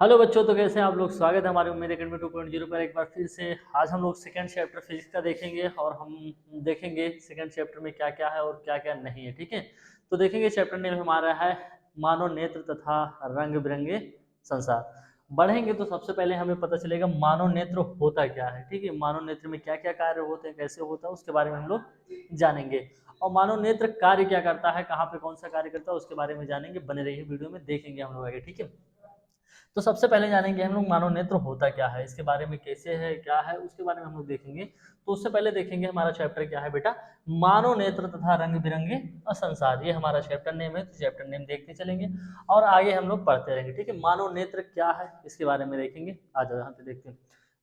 Hello बच्चों, तो कैसे हैं आप लोग। स्वागत है हमारे उम्मीद एकेडमी 2.0 पर एक बार फिर से। आज हम लोग सेकंड चैप्टर फिजिक्स का देखेंगे और हम देखेंगे सेकंड चैप्टर में क्या क्या है और क्या क्या नहीं है। ठीक है, तो देखेंगे चैप्टर नेम हमारा है मानव नेत्र तथा रंग बिरंगे संसार। बढ़ेंगे तो सबसे पहले हमें पता चलेगा मानव नेत्र होता क्या है। ठीक है, मानव नेत्र में क्या क्या कार्य होते हैं, कैसे होता है, उसके बारे में हम लोग जानेंगे। और मानव नेत्र कार्य क्या करता है, कहाँ पे कौन सा कार्य करता है, उसके बारे में जानेंगे। बने रहिए वीडियो में, देखेंगे हम लोग आगे। ठीक है, तो सबसे पहले जानेंगे हम लोग मानव नेत्र होता क्या है, इसके बारे में कैसे है, क्या है, उसके बारे में हम लोग देखेंगे। तो उससे पहले देखेंगे हमारा चैप्टर क्या है बेटा, मानव नेत्र तथा रंग बिरंगे संसार। ये हमारा चैप्टर नेम है, तो चैप्टर नेम देखते चलेंगे और आगे हम लोग पढ़ते रहेंगे। ठीक है, मानव नेत्र क्या है इसके बारे में देखेंगे। आ जाओ यहाँ पे देखते हैं।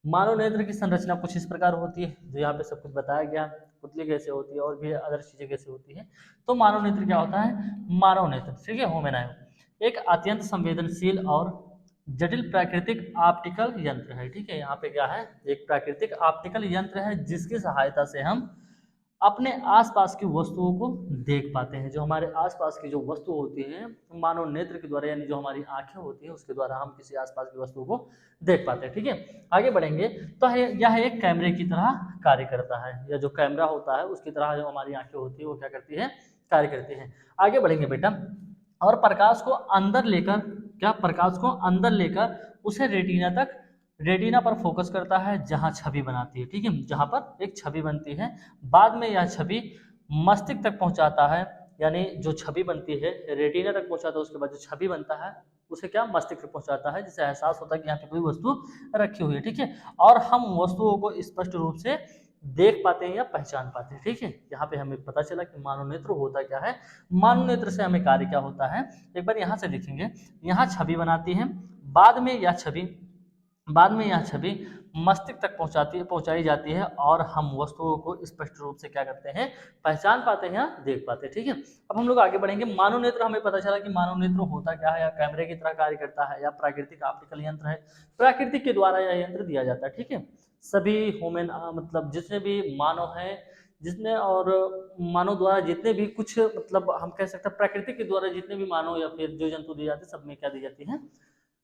मानव नेत्र की संरचना कुछ इस प्रकार होती है, जो यहाँ पे सब कुछ बताया गया। पुतली कैसे होती है और भी अदर चीजें कैसे होती है। तो मानव नेत्र क्या होता है, मानव नेत्र, ठीक है, होमेनायो एक अत्यंत संवेदनशील और जटिल प्राकृतिक ऑप्टिकल यंत्र है। ठीक है, यहाँ पे क्या है, एक प्राकृतिक ऑप्टिकल यंत्र है जिसकी सहायता से हम अपने आसपास की वस्तुओं को देख पाते हैं। जो हमारे आसपास की जो वस्तु होती है, मानव नेत्र के द्वारा, यानी जो हमारी आंखें होती हैं उसके द्वारा हम किसी आसपास की वस्तु को देख पाते हैं। ठीक है, आगे बढ़ेंगे तो यह एक कैमरे की तरह कार्य करता है। यह जो कैमरा होता है उसकी तरह जो हमारी आंखें होती है वो क्या करती है, कार्य करती है। आगे बढ़ेंगे बेटा, और प्रकाश को अंदर लेकर, क्या प्रकाश को अंदर लेकर उसे रेटिना तक, रेटिना पर फोकस करता है जहां छवि बनाती है। ठीक है, जहां पर एक छवि बनती है, बाद में यह छवि मस्तिष्क तक पहुंचाता है। यानी जो छवि बनती है रेटिना तक पहुंचाता है, उसके बाद जो छवि बनता है उसे क्या मस्तिष्क तक पहुंचाता है, जिससे एहसास होता है कि यहाँ पे कोई वस्तु रखी हुई है। ठीक है, और हम वस्तुओं को स्पष्ट रूप से देख पाते हैं या पहचान पाते हैं। ठीक है, यहाँ पे हमें पता चला कि मानव नेत्र होता क्या है, मानव नेत्र से हमें कार्य क्या होता है। एक बार यहाँ से देखेंगे, यहाँ छवि बनाती है, बाद में यह छवि बाद में यह छवि मस्तिष्क तक पहुंचाई जाती है और हम वस्तुओं को स्पष्ट रूप से क्या करते हैं, पहचान पाते हैं या देख पाते हैं। ठीक है, अब हम लोग आगे बढ़ेंगे। मानव नेत्र, हमें पता चला कि मानव नेत्र होता क्या है, या कैमरे की तरह कार्य करता है, या प्राकृतिक ऑप्टिकल यंत्र है, प्राकृतिक के द्वारा यह यंत्र दिया जाता है। ठीक है, सभी ह्यूमन मतलब जितने भी मानव हैं, जितने और मानव द्वारा जितने भी कुछ मतलब हम कह सकते हैं प्रकृति के द्वारा जितने भी मानव या फिर जो जंतु दिए जाते हैं, सब में क्या दी जाती है,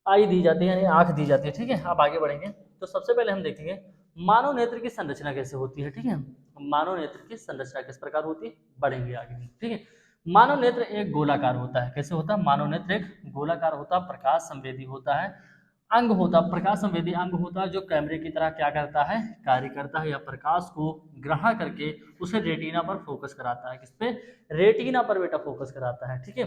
आई दी जाती है, यानी आंख दी जाती है। ठीक है, अब आगे बढ़ेंगे तो सबसे पहले हम देखेंगे मानव नेत्र की संरचना कैसे होती है। ठीक है, मानव नेत्र की संरचना किस प्रकार होती है, बढ़ेंगे आगे। ठीक है, मानव नेत्र एक गोलाकार होता है। कैसे होता है, मानव नेत्र एक गोलाकार होता है, प्रकाश संवेदी होता है, अंग होता, प्रकाश संवेदी अंग होता है, जो कैमरे की तरह क्या करता है, कार्य करता है, या प्रकाश को ग्रहण करके उसे रेटिना पर फोकस कराता है। किस पे, रेटिना पर बेटा फोकस कराता है। ठीक है,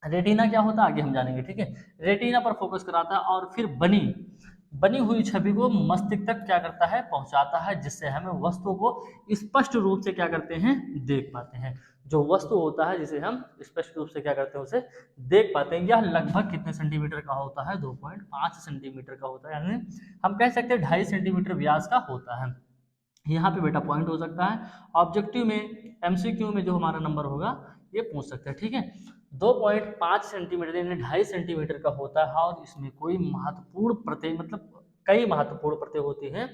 रेटिना क्या होता है आगे हम जानेंगे। ठीक है, रेटिना पर फोकस कराता है और फिर बनी बनी हुई छवि को मस्तिष्क तक क्या करता है, पहुंचाता है, जिससे हमें वस्तु को स्पष्ट रूप से क्या करते हैं, देख पाते हैं। जो वस्तु होता है जिसे हम स्पष्ट रूप से क्या करते हैं, उसे देख पाते हैं। यह लगभग कितने सेंटीमीटर का होता है, 2.5 सेंटीमीटर का होता है, यानी हम कह सकते हैं 2.5 सेंटीमीटर व्यास का होता है। यहाँ पे बेटा पॉइंट हो सकता है, ऑब्जेक्टिव में, एमसीक्यू में जो हमारा नंबर होगा ये पूछ सकते हैं। ठीक है, 2.5 सेंटीमीटर यानी 2.5 सेंटीमीटर का होता है, और इसमें कोई महत्वपूर्ण प्रत्यय, मतलब कई महत्वपूर्ण प्रत्यय होती हैं,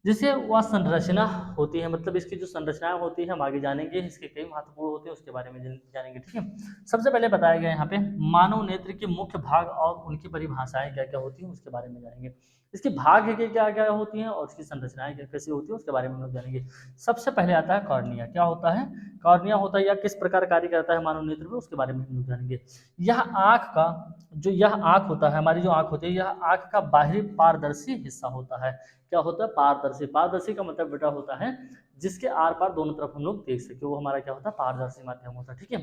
जिसे वह संरचना होती है। मतलब इसकी जो संरचनाएं होती है हम आगे जानेंगे, इसके कई महत्वपूर्ण होते हैं, उसके बारे में जानेंगे। ठीक है, सबसे पहले बताया गया यहाँ पे मानव नेत्र के मुख्य भाग और उनकी परिभाषाएं क्या क्या होती हैं, उसके बारे में जानेंगे। इसके भाग है क्या क्या होती हैं और इसकी संरचनाएं क्या कैसी होती है, उसके बारे में हम लोग जानेंगे। सबसे पहले आता है कॉर्निया। क्या होता है, कॉर्निया होता है, या किस प्रकार कार्य करता है मानव नेत्र में, उसके बारे में हम लोग जानेंगे। यह आंख का, जो यह आंख होता है, हमारी जो आंख होती है, यह आंख का बाहरी पारदर्शी हिस्सा होता है। क्या होता है, पारदर्शी। पारदर्शी का मतलब बेटा होता है जिसके आर पार दोनों तरफ हम लोग देख सके, वो हमारा क्या होता है, पारदर्शी माध्यम होता है। ठीक है,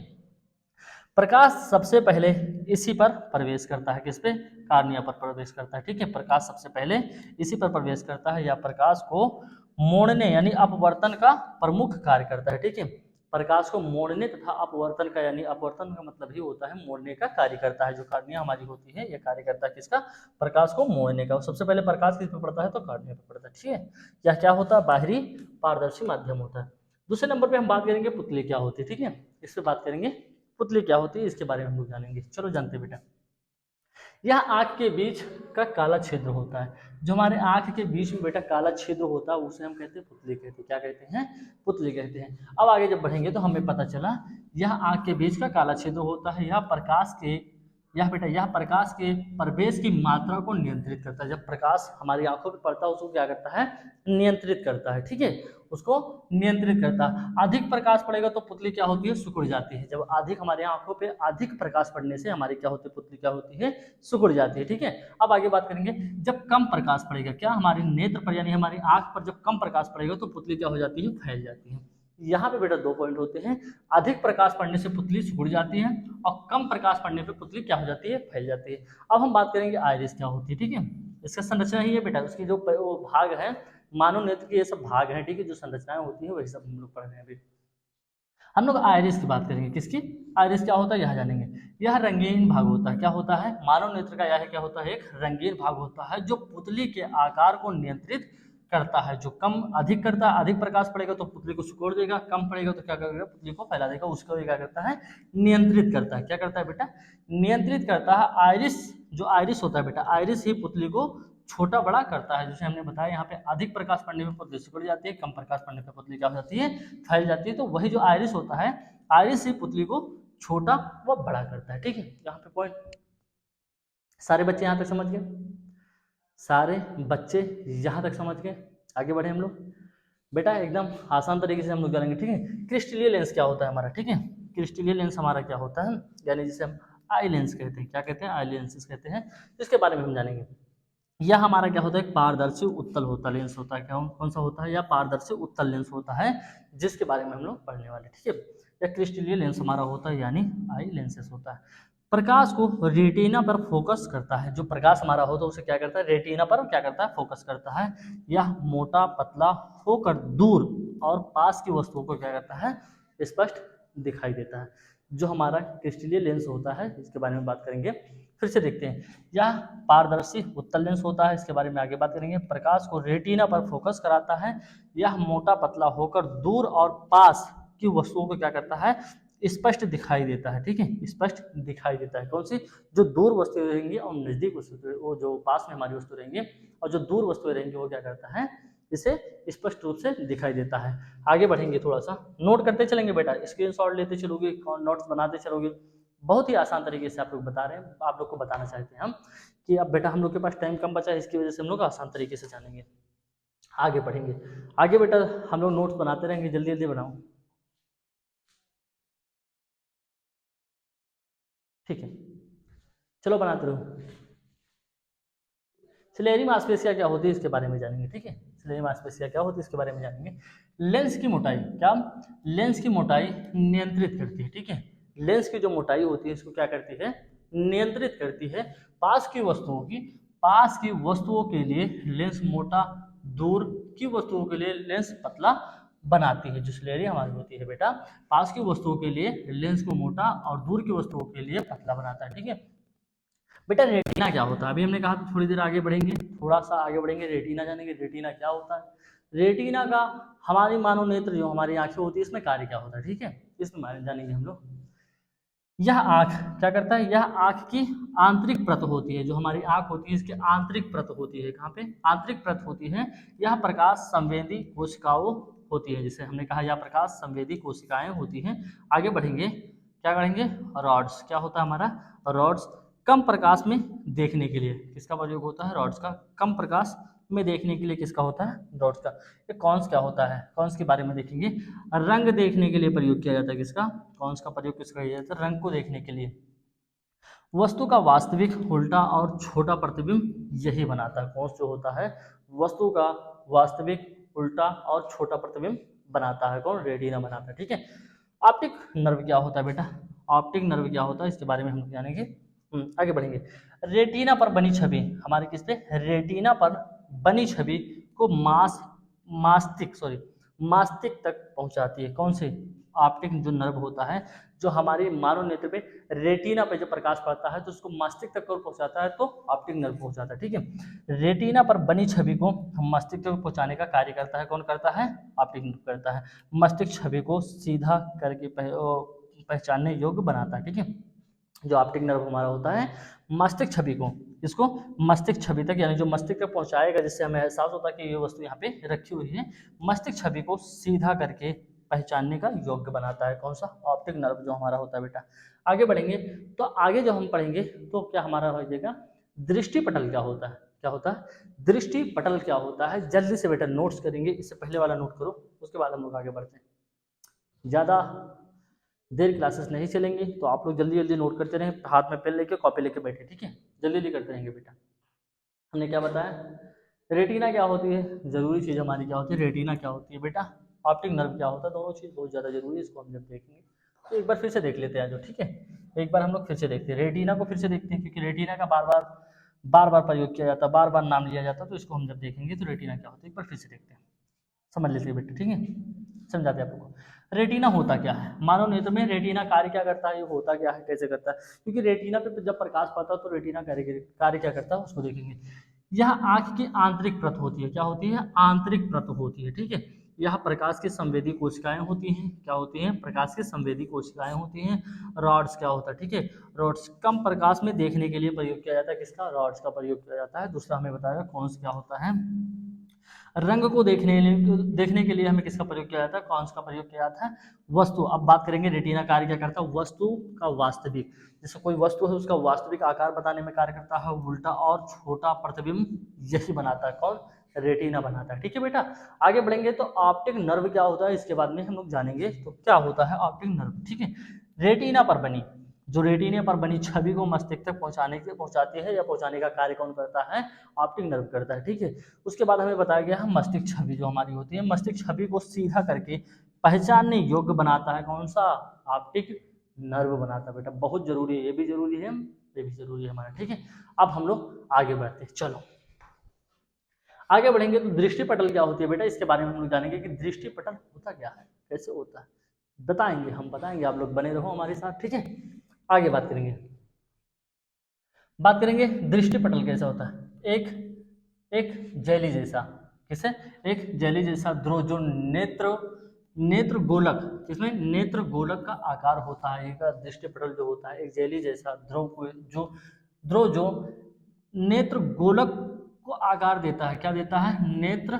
प्रकाश सबसे पहले इसी पर प्रवेश करता है, किस पे, कार्निया पर प्रवेश करता है। ठीक है, प्रकाश सबसे पहले इसी पर प्रवेश करता है, या प्रकाश को मोड़ने यानी अपवर्तन का प्रमुख कार्य करता है। ठीक है, प्रकाश को मोड़ने तथा अपवर्तन का, यानी अपवर्तन का मतलब ही होता है मोड़ने का कार्य करता है। जो कार्निया हमारी होती है यह कार्य करता है किसका, प्रकाश को मोड़ने का। सबसे पहले प्रकाश किस पे पड़ता है, तो कार्निया पे पड़ता है। ठीक है, यह क्या होता है, बाहरी पारदर्शी माध्यम होता है। दूसरे नंबर पे हम बात करेंगे पुतली क्या होती है। ठीक है, इस पे बात करेंगे पुतली क्या होती है, इसके बारे में हम लोग जानेंगे। चलो जानते बेटा, यह आंख के बीच का काला छिद्र होता है। जो हमारे आंख के बीच में बेटा काला छिद्र होता है उसे हम कहते हैं पुतली कहते हैं। क्या कहते हैं, पुतली कहते हैं। अब आगे जब बढ़ेंगे तो हमें पता चला यह आंख के बीच का काला छिद्र होता है, यह प्रकाश के यह बेटा यह प्रकाश के प्रवेश की मात्रा को नियंत्रित करता है। जब प्रकाश हमारी आंखों पे पड़ता है उसको क्या करता है, नियंत्रित करता है, ठीक है, उसको नियंत्रित करता है। अधिक प्रकाश पड़ेगा तो पुतली क्या होती है, सिकुड़ जाती है। जब अधिक हमारे आंखों पे अधिक प्रकाश पड़ने से हमारी क्या होती है, पुतली क्या होती है, सिकुड़ जाती है, ठीक है। अब आगे बात करेंगे, जब कम प्रकाश पड़ेगा, क्या हमारे नेत्र पर यानी हमारी आंख पर जब कम प्रकाश पड़ेगा तो पुतली क्या हो जाती है, फैल जाती है। यहाँ पे बेटा दो पॉइंट होते हैं, अधिक प्रकाश पड़ने से पुतली सिकुड़ जाती है और कम प्रकाश पड़ने पे पुतली क्या हो जाती है, फैल जाती है। अब हम बात करेंगे आइरिस क्या होती है, ठीक है। इसका संरचना ही है बेटा, उसकी जो वो भाग है, मानव नेत्र के ये सब भाग हैं, ठीक है, जो संरचनाएं होती है वही सब हम लोग पढ़ रहे हैं अभी। हम लोग आइरिस की बात करेंगे, किसकी, आइरिस क्या होता है यह जानेंगे। यह रंगीन भाग होता है, क्या होता है, मानव नेत्र का यह क्या होता है, एक रंगीन भाग होता है जो पुतली के आकार को नियंत्रित करता है। जो कम अधिक करता है, अधिक प्रकाश पड़ेगा तो पुतली को सिकोड़ देगा, कम पड़ेगा तो क्या करेगा, पुतली को फैला देगा, उसको क्या करता है, नियंत्रित करता है। क्या करता है बेटा, नियंत्रित करता है। आइरिस, जो आइरिस होता है बेटा, आइरिस ही पुतली को छोटा बड़ा करता है। जैसे हमने बताया यहाँ पे अधिक प्रकाश पड़ने पर पुतली सिकुड़ जाती है, कम प्रकाश पड़ने पर पुतली क्या हो जाती है, फैल जाती है। तो वही जो आइरिस होता है, आइरिस ही पुतली को छोटा व बड़ा करता है, ठीक है। यहाँ पे पॉइंट सारे बच्चे यहाँ तक समझ गए, सारे बच्चे यहाँ तक समझ गए। आगे बढ़े हम लोग, बेटा एकदम आसान तरीके से हम लोग करेंगे, ठीक है। क्रिस्टलीय लेंस क्या होता है हमारा, ठीक है। क्रिस्टलीय लेंस हमारा क्या होता है, यानी जिसे हम आई लेंस कहते हैं, क्या कहते हैं, आई लेंसेस कहते हैं, इसके बारे में हम जानेंगे। यह हमारा क्या होता है, एक पारदर्शी उत्तल होता लेंस होता है। क्या कौन सा होता है, यह पारदर्शी उत्तल लेंस होता है, जिसके बारे में हम लोग पढ़ने वाले, ठीक है। यह क्रिस्टलीय लेंस हमारा होता है, यानी आई लेंसेस होता है। प्रकाश को रेटिना पर फोकस करता है। जो प्रकाश हमारा होता है उसे क्या करता है, रेटिना पर क्या करता है, फोकस करता है। यह मोटा पतला होकर दूर और पास की वस्तुओं को क्या करता है, स्पष्ट दिखाई देता है। जो हमारा क्रिस्टलीय लेंस होता है, इसके बारे में बात करेंगे, फिर से देखते हैं। यह पारदर्शी उत्तल लेंस होता है, इसके बारे में आगे बात करेंगे। प्रकाश को रेटिना पर फोकस कराता है। यह मोटा पतला होकर दूर और पास की वस्तुओं को क्या करता है, स्पष्ट दिखाई देता है, ठीक है, स्पष्ट दिखाई देता है। कौन सी, जो दूर वस्तुएं रहेंगी और नजदीक वस्तुएं, वो जो पास में हमारी वस्तु रहेंगी और जो दूर वस्तुएं रहेंगी वो क्या करता है, इसे स्पष्ट रूप से दिखाई देता है। आगे बढ़ेंगे, थोड़ा सा नोट करते चलेंगे बेटा, स्क्रीनशॉट लेते चलोगे, नोट्स बनाते चलोगे। बहुत ही आसान तरीके से आप लोग बता रहे हैं, आप लोग को बताना चाहते हैं हम कि अब बेटा हम लोग के पास टाइम कम बचा है, इसकी वजह से हम लोग आसान तरीके से जानेंगे। आगे बढ़ेंगे, आगे बेटा हम लोग नोट्स बनाते रहेंगे, जल्दी जल्दी बनाओ, ठीक है, चलो बनाते रहो। सिलेरी मांसपेशियां क्या होती है इसके बारे में जानेंगे, ठीक है। सिलेरी मांसपेशियां क्या होती है इसके बारे में जानेंगे। लेंस की मोटाई, क्या, लेंस की मोटाई नियंत्रित करती है, ठीक है। लेंस की जो मोटाई होती है इसको क्या करती है, नियंत्रित करती है। पास की वस्तुओं की, पास की वस्तुओं के लिए लेंस मोटा, दूर की वस्तुओं के लिए लेंस पतला बनाती है। जो सिलेरी हमारी होती है बेटा, पास की वस्तुओं के लिए लेंस को मोटा और दूर की वस्तुओं के लिए पतला बनाता है, ठीक है। बेटा रेटिना क्या होता है, अभी हमने कहा थोड़ी देर आगे बढ़ेंगे, थोड़ा सा आगे बढ़ेंगे, रेटिना जानेंगे। रेटिना क्या होता है, रेटिना का हमारी मानव नेत्र जो हमारी आंखें होती है इसमें कार्य क्या होता है, ठीक है, इसमें जानेंगे हम लोग। यह आंख क्या करता है, यह आंख की आंतरिक परत होती है। जो हमारी आंख होती है इसकी आंतरिक परत होती है, कहाँ पे, आंतरिक परत होती है। यह प्रकाश संवेदी कोशिकाओं होती है, जिसे हमने कहा यह प्रकाश संवेदी कोशिकाएं होती हैं। आगे बढ़ेंगे, क्या करेंगे, रॉड्स क्या होता है हमारा, रॉड्स कम प्रकाश में देखने के लिए किसका प्रयोग होता है, रॉड्स का। कम प्रकाश में देखने के लिए किसका होता है, रॉड्स का। ये कॉन्स क्या होता है, कॉन्स के बारे में देखेंगे। रंग देखने के लिए प्रयोग किया जाता है, किसका, कॉन्स का प्रयोग किसका किया जाता है, रंग को देखने के लिए। वस्तु का वास्तविक उल्टा और छोटा प्रतिबिंब यही बनाता है। कौन जो होता है, वस्तु का वास्तविक उल्टा और छोटा प्रतिबिंब बनाता है, कौन, रेटिना बनाता है, ठीक है। ऑप्टिक नर्व क्या होता है बेटा, ऑप्टिक नर्व क्या होता है इसके बारे में हम जानेंगे। आगे बढ़ेंगे। रेटिना पर बनी छवि, हमारे किस पे, रेटिना पर बनी छवि को मास्तिक तक पहुंचाती है। कौन से, ऑप्टिक जो नर्व होता है, जो हमारी मानव नेत्र पे रेटिना पे जो प्रकाश पड़ता है तो उसको मस्तिष्क तक पहुंचाता है, तो ऑप्टिक नर्व पहुंचाता है, ठीक है। रेटिना पर बनी छवि को मस्तिष्क तक पहुंचाने का कार्य करता है, कौन करता है, ऑप्टिक नर्व करता है। मस्तिष्क छवि को सीधा करके पहचानने योग्य बनाता है, ठीक है। जो ऑप्टिक नर्व हमारा होता है मस्तिष्क छवि को, इसको मस्तिष्क छवि तक, यानी जो मस्तिष्क तक पहुंचाएगा, जिससे हमें एहसास होता है कि ये वस्तु यहाँ पे रखी हुई है, मस्तिष्क छवि को सीधा करके पहचानने का योग्य बनाता है। कौन सा? ऑप्टिक नर्व जो हमारा होता है बेटा। आगे बढ़ेंगे तो आगे जो हम पढ़ेंगे तो क्या हमारा हो जाएगा, दृष्टि पटल क्या होता है। क्या होता है? दृष्टि पटल क्या होता है, जल्दी से बेटा नोट्स करेंगे, इससे पहले वाला नोट करो, उसके बाद हम लोग आगे बढ़ते हैं। ज़्यादा देर क्लासेस नहीं चलेंगी, तो आप लोग जल्दी जल्दी नोट करते रहें, हाथ में पेन लेके कॉपी लेके बैठे, ठीक है, जल्दी जल्दी करते रहेंगे बेटा। हमने क्या बताया, रेटिना क्या होती है, जरूरी चीज़ हमारी क्या होती है, रेटिना क्या होती है बेटा, ऑप्टिक नर्व क्या होता है, दोनों चीज़ बहुत ज़्यादा जरूरी है, इसको हम जब देखेंगे तो एक बार फिर से देख लेते हैं जो, ठीक है, एक बार हम लोग फिर से देखते हैं, रेटिना को फिर से देखते हैं, क्योंकि रेटिना का बार बार प्रयोग किया जाता है, बार बार नाम लिया जाता है, तो इसको हम जब देखेंगे तो रेटिना क्या होता है एक बार फिर से देखते हैं, समझ लेते हैं बेटा, ठीक है, समझाते हैं आप लोगों को। रेटिना होता क्या है, मानव नेत्र में रेटिना कार्य क्या करता है, ये होता क्या है, कैसे करता है, क्योंकि रेटिना पे जब प्रकाश पड़ता है तो रेटिना कार्य क्या करता है उसको देखेंगे। यह आंख की आंतरिक परत होती है, क्या होती है, आंतरिक परत होती है, ठीक है। यह प्रकाश की संवेदी कोशिकाएं होती हैं, क्या होती हैं, प्रकाश की संवेदी कोशिकाएं होती हैं। रॉड्स क्या होता है, ठीक है, रॉड्स कम प्रकाश में देखने के लिए प्रयोग किया जाता है, किसका, रॉड्स का प्रयोग किया जाता है। दूसरा हमें बताया कौन सा क्या होता है, रंग को देखने के लिए हमें किसका प्रयोग किया जाता है, कौन सा प्रयोग किया जाता है, वस्तु। अब बात करेंगे रेटिना कार्य क्या करता है, वस्तु का वास्तविक, जैसे कोई वस्तु है उसका वास्तविक आकार बताने में कार्य करता है, उल्टा और छोटा प्रतिबिंब यही बनाता है, कौन, रेटिना बनाता है, ठीक है बेटा। आगे बढ़ेंगे तो ऑप्टिक नर्व क्या होता है, इसके बाद में हम लोग जानेंगे तो क्या होता है ऑप्टिक नर्व, ठीक है। रेटिना पर बनी, जो रेटिना पर बनी छवि को मस्तिष्क तक पहुंचाती है या पहुंचाने का कार्य कौन करता है, ऑप्टिक नर्व करता है, ठीक है। उसके बाद हमें बताया गया है मस्तिष्क छवि जो हमारी होती है, मस्तिष्क छवि को सीधा करके पहचानने योग्य बनाता है, कौन सा, ऑप्टिक नर्व बनाता है बेटा, बहुत जरूरी है, ये भी जरूरी है, ये भी जरूरी है हमारा, ठीक है। अब हम लोग आगे बढ़ते हैं, चलो आगे बढ़ेंगे तो दृष्टि पटल क्या होती है बेटा, इसके बारे में हम लोग जानेंगे कि दृष्टि पटल होता क्या है, कैसे होता है, बताएंगे, हम बताएंगे, आप लोग बने रहो हमारे साथ, ठीक है। आगे बात करेंगे दृष्टि पटल कैसा होता है, एक एक जेली जैसा, किसे, एक जेली जैसा ध्रुव जो नेत्र नेत्र गोलक, इसमें नेत्र गोलक का आकार होता है, एक दृष्टि पटल जो होता है एक जेली जैसा ध्रुव जो नेत्र गोलक को आकार देता है, क्या देता है, नेत्र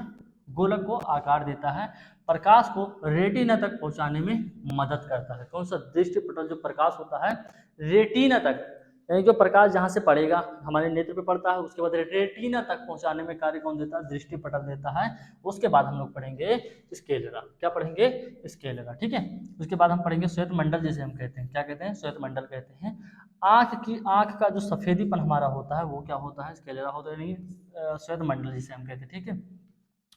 गोलक को आकार देता है, प्रकाश को रेटिना तक पहुंचाने में मदद करता है। कौन सा, दृष्टि पटल जो प्रकाश होता है रेटिना तक, यानी जो प्रकाश जहाँ से पड़ेगा हमारे नेत्र पे पड़ता है, उसके बाद रेटिना तक पहुंचाने में कार्य कौन देता है, दृष्टि पटल देता है। उसके बाद हम लोग पढ़ेंगे स्केलेरा, क्या पढ़ेंगे, स्केलेरा, ठीक है। उसके बाद हम पढ़ेंगे श्वेत मंडल, जिसे हम कहते हैं, क्या कहते हैं, श्वेत मंडल कहते हैं। आंख का जो सफेदीपन हमारा होता है वो क्या होता है, स्केलेरा होता है, यानी श्वेत मंडल जिसे हम कहते हैं, ठीक है।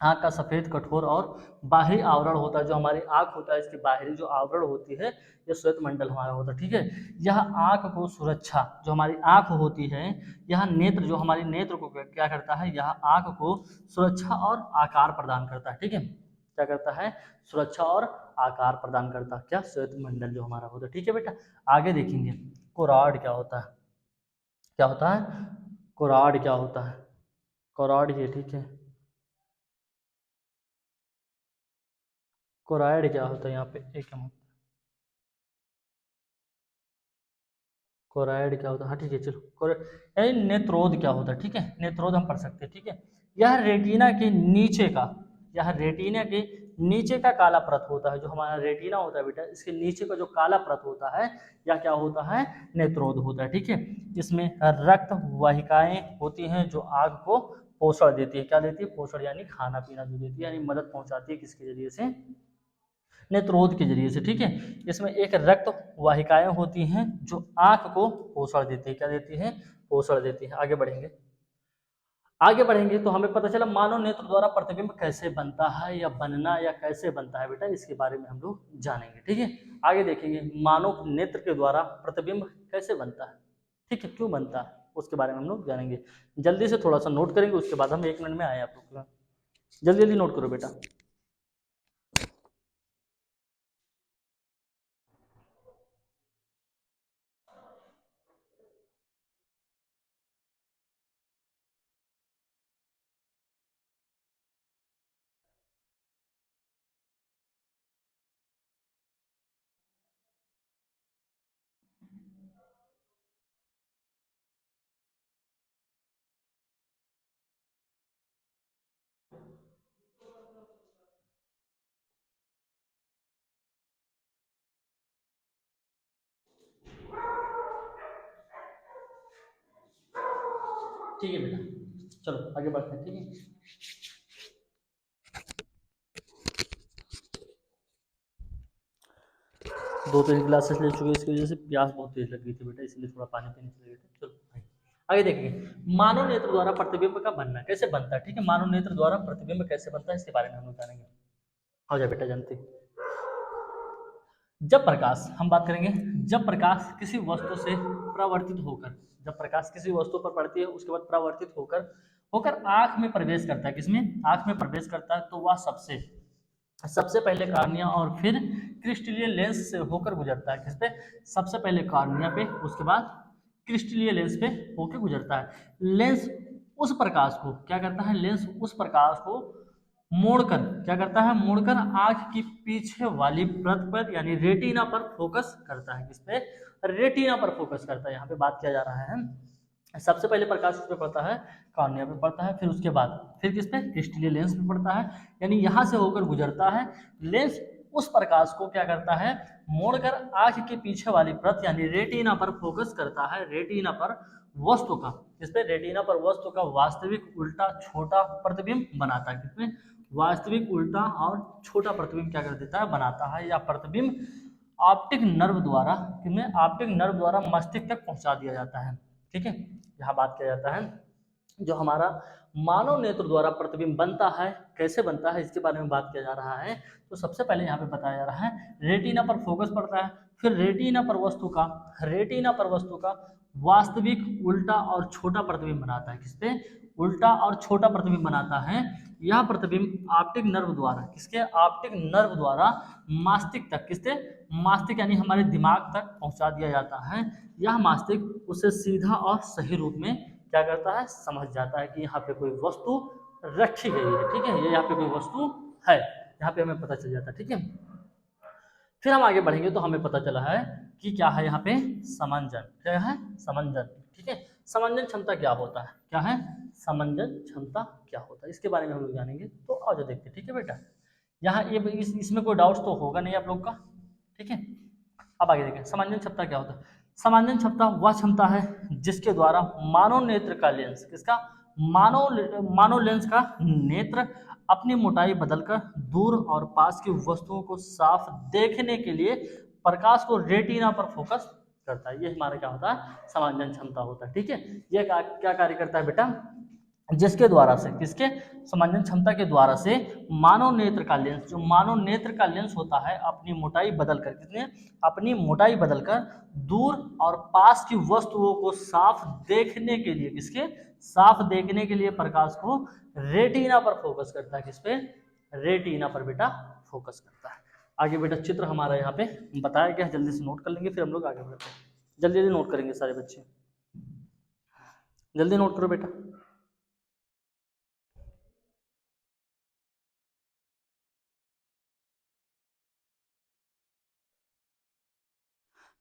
आँख का सफेद कठोर और बाहरी आवरण होता है, जो हमारी आँख होता है इसकी बाहरी जो आवरण होती है ये श्वेत मंडल हमारा होता है, ठीक है। यह आँख को सुरक्षा, जो हमारी आँख होती है, यह नेत्र जो हमारी नेत्र को क्या करता है, यह आँख को सुरक्षा और आकार प्रदान करता है, ठीक है, क्या करता है, सुरक्षा और आकार प्रदान करता है, क्या, श्वेत मंडल जो हमारा होता है, ठीक है बेटा। आगे देखेंगे कोराड क्या होता है, क्या होता है, कोराड क्या होता है, कोराड ये, ठीक है, कोराइड क्या होता है, यहाँ पे एक हम, कोराइड क्या होता है, हाँ ठीक है चलो, यानी नेत्रोद क्या होता है, ठीक है, नेत्रोद हम पढ़ सकते हैं, ठीक है। यह रेटिना के नीचे का, यह रेटिना के नीचे का काला परत होता है, जो हमारा रेटिना होता है बेटा इसके नीचे का जो काला परत होता है या क्या होता है, नेत्रोद होता है, ठीक है। इसमें रक्त वाहिकाएं होती हैं जो आग को पोषण देती है, क्या देती है, पोषण यानी खाना पीना जो देती है, यानी मदद पहुंचाती है, किसके जरिए से, नेत्रोध के जरिए से, ठीक है। इसमें एक रक्त वाहिकाएं होती हैं जो आंख को पोषण देती है, क्या देती है, पोषण देती है। आगे बढ़ेंगे तो हमें पता चला मानव नेत्र द्वारा प्रतिबिंब कैसे बनता है या बनना या कैसे बनता है बेटा, इसके बारे में हम लोग जानेंगे, ठीक है। आगे देखेंगे मानव नेत्र के द्वारा प्रतिबिंब कैसे बनता है, ठीक है, क्यों बनता है उसके बारे में हम लोग जानेंगे। जल्दी से थोड़ा सा नोट करेंगे, उसके बाद हम 1 मिनट में आए आप लोग, जल्दी जल्दी नोट करो बेटा। ठीक है बेटा, चलो आगे बढ़ते हैं। ठीक है, 2-3 ग्लासेस ले चुके, इसकी वजह से प्यास बहुत तेज लग गई थी बेटा, इसलिए थोड़ा पानी पीने चले गए थे। चलो भाई, आगे देखेंगे मानव नेत्र द्वारा प्रतिबिंब का बनना कैसे बनता है। ठीक है, मानव नेत्र द्वारा प्रतिबिंब कैसे बनता है इसके बारे में हम लोग जानेंगे। हो जाए बेटा जानते, जब प्रकाश, हम बात करेंगे जब प्रकाश किसी वस्तु से परावर्तित होकर, जब प्रकाश किसी वस्तु पर पड़ती है उसके बाद परावर्तित होकर होकर आंख में प्रवेश करता है, किसमें, आंख में प्रवेश करता है, तो वह सबसे सबसे पहले कार्निया और फिर क्रिस्टलीय लेंस से होकर गुजरता है। किस पे, सबसे पहले कार्निया पे, उसके बाद क्रिस्टलीय लेंस पे होकर गुजरता है। लेंस उस प्रकाश को क्या करता है, लेंस उस प्रकाश को मोड़कर क्या करता है, मोड़कर आंख की पीछे वाली परत पर यानी रेटिना पर फोकस करता है। किस पे, रेटिना पर फोकस करता है। यहाँ पे बात किया जा रहा है, सबसे पहले प्रकाश उस पे पड़ता है, कॉर्निया पे पड़ता है, फिर उसके बाद फिर किस पे, क्रिस्टलीय लेंस पे पड़ता है, यानी यहाँ से होकर गुजरता है। लेंस उस प्रकाश को क्या करता है, मोड़कर आंख के पीछे वाली परत यानी रेटिना पर फोकस करता है, रेटिना पर वस्तु का, किस पे, रेटिना पर वस्तु का वास्तविक उल्टा छोटा प्रतिबिंब बनाता है। किसमें, वास्तविक उल्टा और छोटा प्रतिबिंब क्या कर देता है, बनाता है, या प्रतिबिंब ऑप्टिक नर्व द्वारा, किसमें, ऑप्टिक नर्व द्वारा मस्तिष्क तक पहुंचा दिया जाता है। ठीक है, यहाँ बात किया जाता है जो हमारा मानव नेत्र द्वारा प्रतिबिंब बनता है, कैसे बनता है इसके बारे में बात किया जा रहा है। तो सबसे पहले यहाँ पे बताया जा रहा है, रेटिना पर फोकस पड़ता है, फिर रेटिना पर वस्तु का, रेटिना पर वस्तु का वास्तविक उल्टा और छोटा प्रतिबिंब बनाता है। किसपे, उल्टा और छोटा प्रतिबिंब बनाता है। यह प्रतिबिंब ऑप्टिक नर्व द्वारा, किसके, ऑप्टिक नर्व द्वारा मस्तिष्क तक, किससे, मस्तिष्क यानी हमारे दिमाग तक पहुंचा दिया जाता है। यह मस्तिष्क उसे सीधा और सही रूप में क्या करता है, समझ जाता है कि यहाँ पे कोई वस्तु रखी गई है। ठीक है, ये यहाँ पे कोई वस्तु है, यहाँ पे हमें पता चल जाता है। ठीक है, फिर हम आगे बढ़ेंगे तो हमें पता चला है कि क्या है यहाँ पे, समंजन, क्या है, समंजन। ठीक है, समंजन क्षमता क्या होता है, क्या है, समंजन क्षमता क्या होता है, इसके बारे में हम लोग जानेंगे। तो आओ जो देखते हैं। ठीक है बेटा, यहाँ ये इसमें कोई डाउट्स तो होगा नहीं आप लोग का। ठीक है, अब आगे देखें समंजन क्षमता क्या होता है। समंजन क्षमता वह क्षमता है जिसके द्वारा मानव नेत्र का लेंस, किसका, मानव लेंस का नेत्र अपनी मोटाई बदलकर दूर और पास की वस्तुओं को साफ देखने के लिए प्रकाश को रेटिना पर फोकस करता है। ये हमारा क्या होता है, समंजन क्षमता होता है। ठीक है, ये क्या कार्य करता है बेटा, जिसके द्वारा से, किसके, समंजन क्षमता के द्वारा से मानव नेत्र का लेंस, जो मानव नेत्र का लेंस होता है, अपनी मोटाई बदलकर, कितने, अपनी मोटाई बदलकर दूर और पास की वस्तुओं को साफ देखने के लिए, किसके, साफ देखने के लिए प्रकाश को रेटिना पर फोकस करता है। किस पे, रेटिना पर बेटा फोकस करता है। आगे बेटा चित्र हमारा यहाँ पे बताया गया है, जल्दी से नोट कर लेंगे फिर हम लोग आगे बढ़ते हैं। जल्दी जल्दी नोट करेंगे सारे बच्चे, जल्दी नोट करो बेटा।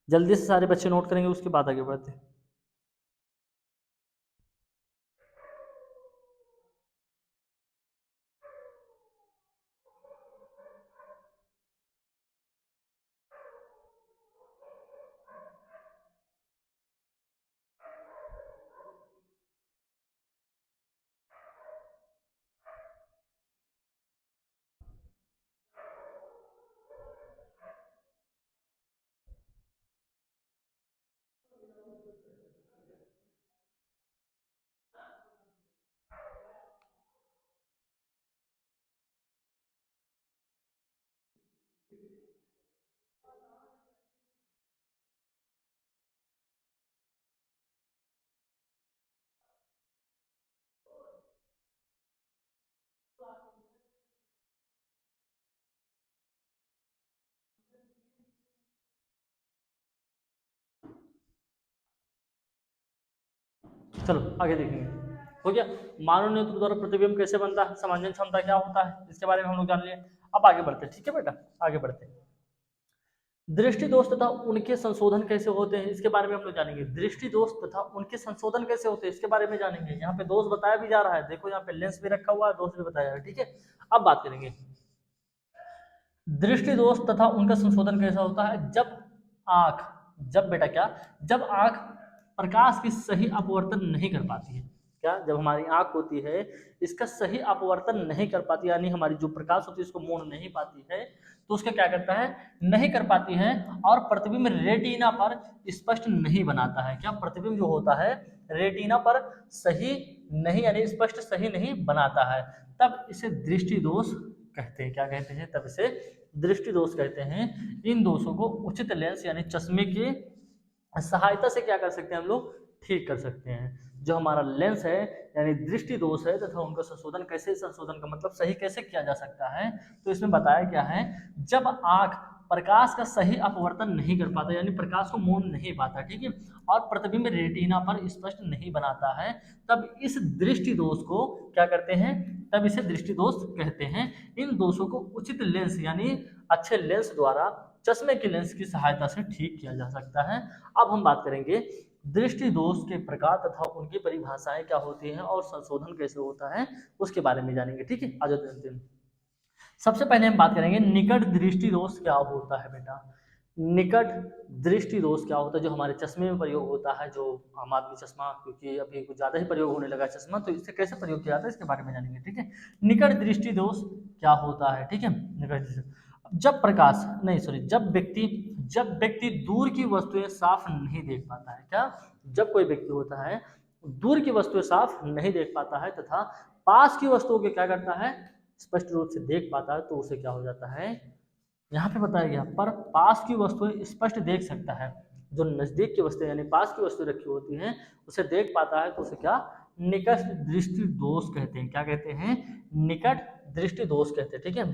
जल्दी से सारे बच्चे नोट करेंगे, उसके बाद आगे बढ़ते हैं। चलो आगे देखेंगे। हो गया, मानव नेत्र द्वारा प्रतिबिंब कैसे बनता है, समंजन क्षमता क्या होता है, इसके बारे में हम लोग जान लिए। अब आगे बढ़ते हैं। ठीक है बेटा, आगे बढ़ते हैं। दृष्टि दोष तथा उनके संशोधन कैसे होते हैं, इसके बारे में हम लोग जानेंगे। दृष्टि दोष तथा उनके संशोधन कैसे होते हैं, इसके बारे में जानेंगे। यहाँ पे दोष बताया भी जा रहा है, देखो यहाँ पे लेंस भी रखा हुआ है, दोष भी बताया है। ठीक है, अब बात करेंगे दृष्टि दोष तथा उनका संशोधन कैसा होता है। जब आंख, जब बेटा क्या, जब आंख प्रकाश की सही अपवर्तन नहीं कर पाती है, क्या, जब हमारी आंख होती है इसका सही अपवर्तन नहीं कर पाती, यानी हमारी जो प्रकाश होती है इसको मोड़ नहीं पाती है, तो उसका क्या करता है, नहीं कर पाती है, और प्रतिबिंब रेटिना पर स्पष्ट नहीं बनाता है। क्या, प्रतिबिंब जो होता है रेटिना पर सही नहीं, यानी स्पष्ट सही नहीं बनाता है, तब इसे दृष्टि दोष कहते हैं। क्या कहते हैं, तब इसे दृष्टि दोष कहते हैं। इन दोषों को उचित लेंस यानी चश्मे की सहायता से क्या कर सकते हैं हम लोग, ठीक कर सकते हैं। जो हमारा लेंस है यानी दृष्टि दोष है तथा उनका संशोधन कैसे, संशोधन का मतलब सही कैसे किया जा सकता है, तो इसमें बताया क्या है, जब आंख प्रकाश का सही अपवर्तन नहीं कर पाता, यानी प्रकाश को मोड़ नहीं पाता, ठीक है, और प्रतिबिंब रेटिना पर स्पष्ट नहीं बनाता है, तब इस दृष्टि दोष को क्या करते हैं, तब इसे दृष्टि दोष कहते हैं। इन दोषों को उचित लेंस यानी अच्छे लेंस द्वारा चश्मे की लेंस की सहायता से ठीक किया जा सकता है। अब हम बात करेंगे दृष्टि दोष के प्रकार तथा उनकी परिभाषाएं क्या होती हैं और संशोधन कैसे होता है, उसके बारे में जानेंगे। ठीक है, आज जानते हैं। सबसे पहले हम बात करेंगे निकट दृष्टि दोष क्या होता है बेटा। निकट दृष्टि दोष क्या होता है, जो हमारे चश्मे में प्रयोग होता है, जो आम आदमी चश्मा, क्योंकि अभी कुछ ज्यादा ही प्रयोग होने लगा चश्मा, तो इससे कैसे प्रयोग किया जाता है इसके बारे में जानेंगे। ठीक है, निकट दृष्टि दोष क्या होता है। ठीक है, निकट दृष्टि, जब प्रकाश नहीं सॉरी जब व्यक्ति दूर की वस्तुएं साफ नहीं देख पाता है। क्या, जब कोई व्यक्ति होता है दूर की वस्तुएं साफ नहीं देख पाता है तथा पास की वस्तुओं को क्या करता है, स्पष्ट रूप से देख पाता है, तो उसे क्या हो जाता है, यहाँ पे बताया गया, पर पास की वस्तुएं स्पष्ट देख सकता है। जो नजदीक की वस्तुएं यानी पास की वस्तु रखी होती हैं उसे देख पाता है, तो उसे क्या, निकट दृष्टि दोष कहते हैं। क्या कहते हैं, निकट दृष्टि दोष कहते हैं। ठीक है,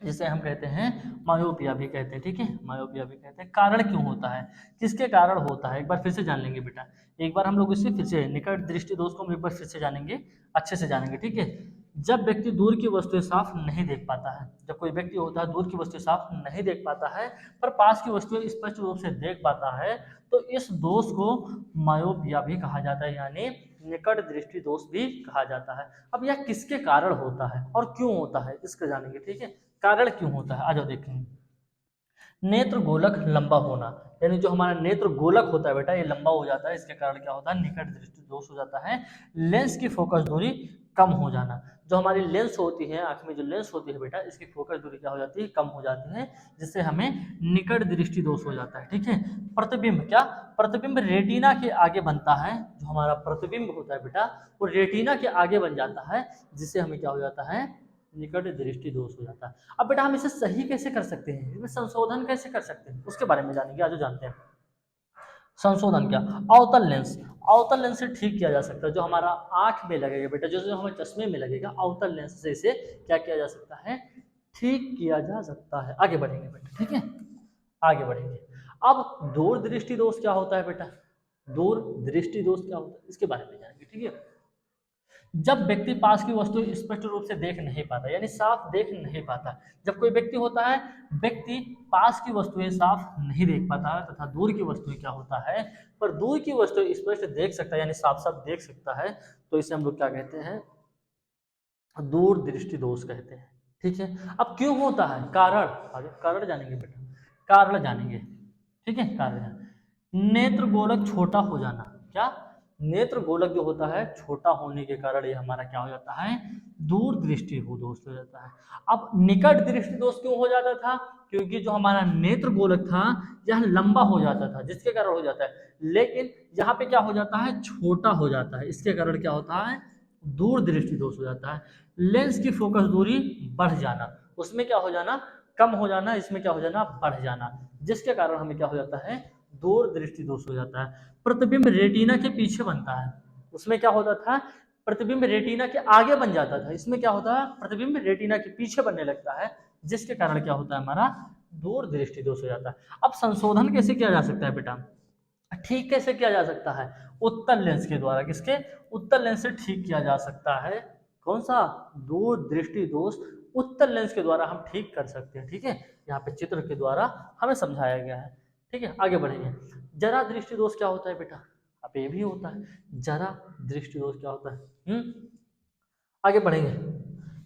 जिसे हम कहते हैं मायोपिया भी कहते हैं। ठीक है, मायोपिया भी कहते हैं। कारण क्यों होता है, किसके कारण होता है, एक बार फिर से जान लेंगे बेटा। एक बार हम लोग इसे फिर से निकट दृष्टि दोष को हम एक बार फिर से जानेंगे, अच्छे से जानेंगे। ठीक है, जब व्यक्ति दूर की वस्तुएं साफ नहीं देख पाता है, जब कोई व्यक्ति होता है दूर की वस्तुएं साफ नहीं देख पाता है पर पास की वस्तुएं स्पष्ट रूप से देख पाता है, तो इस दोष को मायोपिया भी कहा जाता है, यानी निकट दृष्टि दोष भी कहा जाता है। अब यह किसके कारण होता है और क्यों होता है, इसको जानेंगे। ठीक है, कारण क्यों होता है, आ जाओ देखेंगे। नेत्र गोलक लंबा होना, यानी जो हमारा नेत्र गोलक होता है बेटा ये लंबा हो जाता है, इसके कारण क्या होता है, निकट दृष्टि दोष हो जाता है। लेंस की फोकस दूरी कम हो जाना, जो हमारी लेंस होती है आंख में जो लेंस होती है बेटा इसकी फोकस दूरी क्या हो जाती है, कम हो जाती है, जिससे हमें निकट दृष्टि दोष हो जाता है। ठीक है, प्रतिबिंब, क्या, प्रतिबिंब रेटिना के आगे बनता है, जो हमारा प्रतिबिंब होता है बेटा वो रेटिना के आगे बन जाता है, जिससे हमें क्या हो जाता है, निकट दृष्टि दोष हो जाता है। अब बेटा हम इसे सही कैसे कर सकते हैं, इसमें संशोधन कैसे कर सकते हैं, उसके बारे में जानेंगे, आज जानते हैं। संशोधन क्या, अवतल लेंस, अवतल लेंस से ठीक किया जा सकता है, जो हमारा आंख में लगेगा बेटा, जो हमें चश्मे में लगेगा, अवतल लेंस से इसे क्या किया जा सकता है, ठीक किया जा सकता है। आगे बढ़ेंगे बेटा। ठीक है, आगे बढ़ेंगे। अब दूर दृष्टि दोष क्या होता है बेटा, दूर दृष्टि दोष क्या होता है इसके बारे में जानेंगे। ठीक है, जब व्यक्ति पास की वस्तु स्पष्ट रूप से देख नहीं पाता, यानी साफ देख नहीं पाता, जब कोई व्यक्ति होता है व्यक्ति पास की वस्तुएं साफ नहीं देख पाता है तथा दूर की वस्तुएं क्या होता है, पर दूर की वस्तु स्पष्ट देख सकता है, यानी साफ साफ देख सकता है, तो इसे हम लोग क्या कहते हैं, दूर दृष्टि दोष कहते हैं। ठीक है, अब क्यों होता है, कारण, आगे कारण जानेंगे बेटा, कारण जानेंगे। ठीक है, कारण, नेत्र गोलक छोटा हो जाना, क्या, नेत्र गोलक जो होता है छोटा होने के कारण ये हमारा क्या हो जाता है, दूर दृष्टि हो दोष हो जाता है। अब निकट दृष्टि दोष क्यों हो जाता था, क्योंकि जो हमारा नेत्र गोलक था यह लंबा हो जाता था, जिसके कारण हो जाता है, लेकिन यहाँ पे क्या हो जाता है, छोटा हो जाता है, इसके कारण क्या होता है, दूर दृष्टि दोष हो जाता है। लेंस की फोकस दूरी बढ़ जाना, उसमें क्या हो जाना, कम हो जाना, इसमें क्या हो जाना, बढ़ जाना, जिसके कारण हमें क्या हो जाता है, दूर दृष्टि दोष हो जाता है। प्रतिबिंब रेटिना के पीछे बनता है, उसमें क्या होता था, प्रतिबिंब रेटिना के आगे बन जाता था, इसमें क्या होता है, प्रतिबिंब रेटिना के पीछे बनने लगता है, जिसके कारण क्या होता है, हमारा दूर दृष्टि दोष हो जाता है। अब संशोधन कैसे किया जा सकता है बेटा, ठीक कैसे किया जा सकता है, उत्तल लेंस के द्वारा, किसके, उत्तल लेंस से ठीक किया जा सकता है, कौन सा, दूर दृष्टि दोष उत्तल लेंस के द्वारा हम ठीक कर सकते हैं। ठीक है, यहाँ पे चित्र के द्वारा हमें समझाया गया है। ठीक है, आगे बढ़ेंगे। जरा दृष्टि दोष क्या होता है बेटा, अब ये भी होता है, जरा दृष्टि दोष क्या होता है। आगे बढ़ेंगे,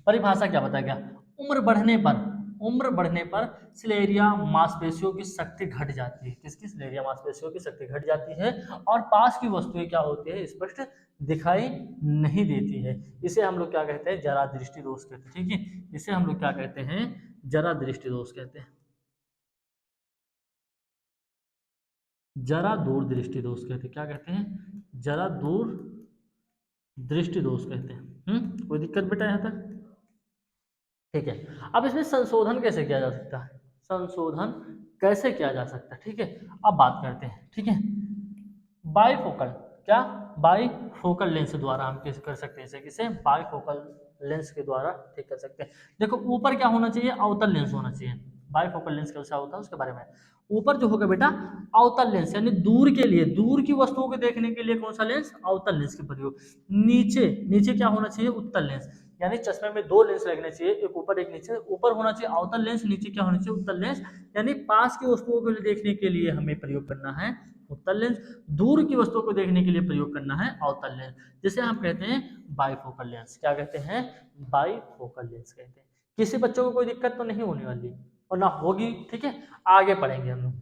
परिभाषा क्या बताया गया, उम्र बढ़ने पर, उम्र बढ़ने पर सिलेरिया मांसपेशियों की शक्ति घट जाती है। किसकी? सिलेरिया मांसपेशियों की शक्ति घट जाती है और पास की वस्तुएं क्या होती है? स्पष्ट दिखाई नहीं देती है। इसे हम लोग क्या कहते हैं? जरा दृष्टि दोष कहते हैं। ठीक है, इसे हम लोग क्या कहते हैं? जरा दृष्टि दोष कहते हैं। जरा दूर दृष्टि दोष कहते हैं। क्या कहते हैं? जरा दूर दृष्टि दोष कहते हैं। कोई दिक्कत बेटा यहाँ तक? ठीक है। अब इसमें संशोधन कैसे किया जा सकता है? संशोधन कैसे किया जा सकता है? ठीक है, अब बात करते हैं। ठीक है, बाईफोकल, क्या? बाईफोकल लेंस द्वारा हम कैसे कर सकते हैं इसे? किसे? बाईफोकल लेंस के द्वारा ठीक कर सकते हैं। देखो ऊपर क्या होना चाहिए? अवतल लेंस होना चाहिए। बाईफोकल लेंस कैसा होता है उसके बारे में, ऊपर जो होगा बेटा अवतल लेंस, यानी दूर के लिए, दूर की वस्तुओं को देखने के लिए कौन सा लेंस? अवतल लेंस के प्रयोग। नीचे, नीचे क्या होना चाहिए? उत्तल लेंस, यानी चश्मे में दो लेंस लगने चाहिए, एक ऊपर एक नीचे। ऊपर होना चाहिए अवतल लेंस, नीचे क्या होना चाहिए? उत्तल लेंस, यानी पास की वस्तुओं को देखने के लिए हमें प्रयोग करना है उत्तल लेंस, दूर की वस्तुओं को देखने के लिए प्रयोग करना है अवतल लेंस, जिसे हम कहते हैं बाईफोकल लेंस। क्या कहते हैं? बाईफोकल लेंस कहते हैं। किसी बच्चों को कोई दिक्कत तो नहीं होने वाली और ना होगी। ठीक है, आगे पढ़ेंगे हम लोग।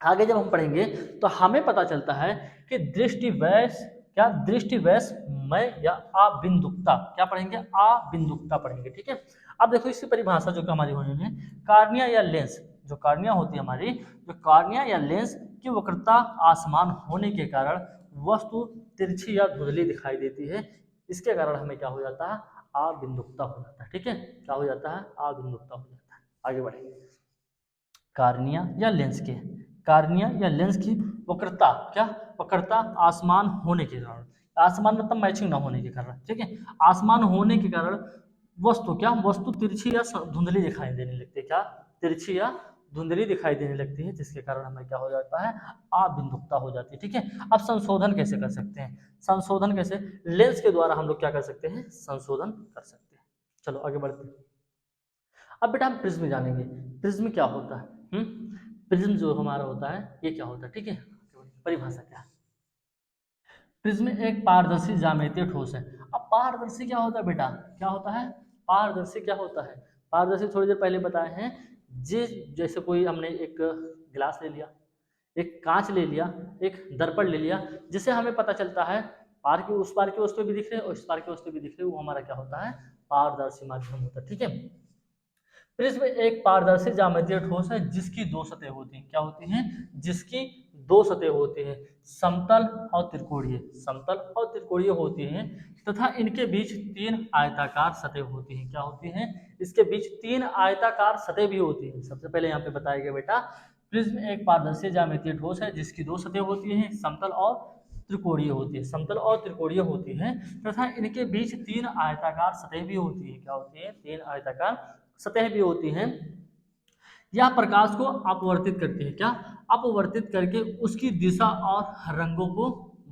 आगे जब हम पढ़ेंगे तो हमें पता चलता है कि दृष्टि वैस, क्या? दृष्टि वैस में या अबिंदुकता, क्या पढ़ेंगे? अबिंदुकता पढ़ेंगे। ठीक है, अब देखो इसकी परिभाषा जो कि हमारी होनी है, कार्निया या लेंस, जो कार्निया होती है हमारी, जो कार्निया या लेंस की वक्रता आसमान होने के कारण वस्तु तिरछी या धुंधली दिखाई देती है। इसके कारण हमें क्या हो जाता है? अबिंदुकता हो जाता है। ठीक है, क्या हो जाता है? अबिंदुकता हो जाता है। आगे बढ़ेंगे। कार्निया या लेंस के, कार्निया या लेंस की वक्रता, क्या? वक्रता आसमान होने के कारण, आसमान मतलब मैचिंग ना होने के कारण। ठीक है, आसमान होने के कारण वस्तु, क्या? वस्तु तिरछी या धुंधली दिखाई देने लगती है। क्या? तिरछी या धुंधली दिखाई देने लगती है, जिसके कारण हमें क्या हो जाता है? अबिंदुकता हो जाती है। ठीक है, अब संशोधन कैसे कर सकते हैं? संशोधन कैसे? लेंस के द्वारा हम लोग क्या कर सकते हैं? संशोधन कर सकते हैं। चलो आगे बढ़ते हैं। अब बेटा हम प्रिज्म जानेंगे। प्रिज्म क्या होता है? प्रिज्म जो हमारा होता है ये क्या होता है? ठीक है, परिभाषा क्या है? प्रिज्म एक पारदर्शी ज्यामितीय ठोस है। अब पारदर्शी क्या होता है बेटा? क्या होता है? पारदर्शी क्या होता है? पारदर्शी थोड़ी देर पहले बताए हैं। जैसे कोई हमने एक गिलास ले लिया, एक कांच ले लिया, एक दर्पण ले लिया, जिससे हमें पता चलता है पार की, उस पार की वस्तु भी दिख रही है और इस पार की वस्तु भी दिख रही है, वो हमारा क्या होता है? पारदर्शी माध्यम होता है। ठीक है, प्रिज्म एक पारदर्शी ज्यामितीय ठोस है जिसकी दो सतह होती हैं। क्या होती हैं? जिसकी दो सतह होती हैं, समतल और त्रिकोणीय, समतल और त्रिकोणीय होती हैं, तथा इनके बीच तीन आयताकार सतह होती हैं। क्या होती हैं? इसके बीच तीन आयताकार सतह भी होती हैं। सबसे पहले यहाँ पे बताया गया बेटा, प्रिज्म एक पारदर्शी ज्यामितीय ठोस है जिसकी दो सतह होती हैं, समतल और त्रिकोणीय होती है, समतल और त्रिकोणीय होती है, तथा इनके बीच तीन आयताकार सतह भी होती है। क्या होती है? तीन आयताकार सतह भी होती हैं। यह प्रकाश को अपवर्तित करती है। क्या? अपवर्तित करके उसकी दिशा और रंगों को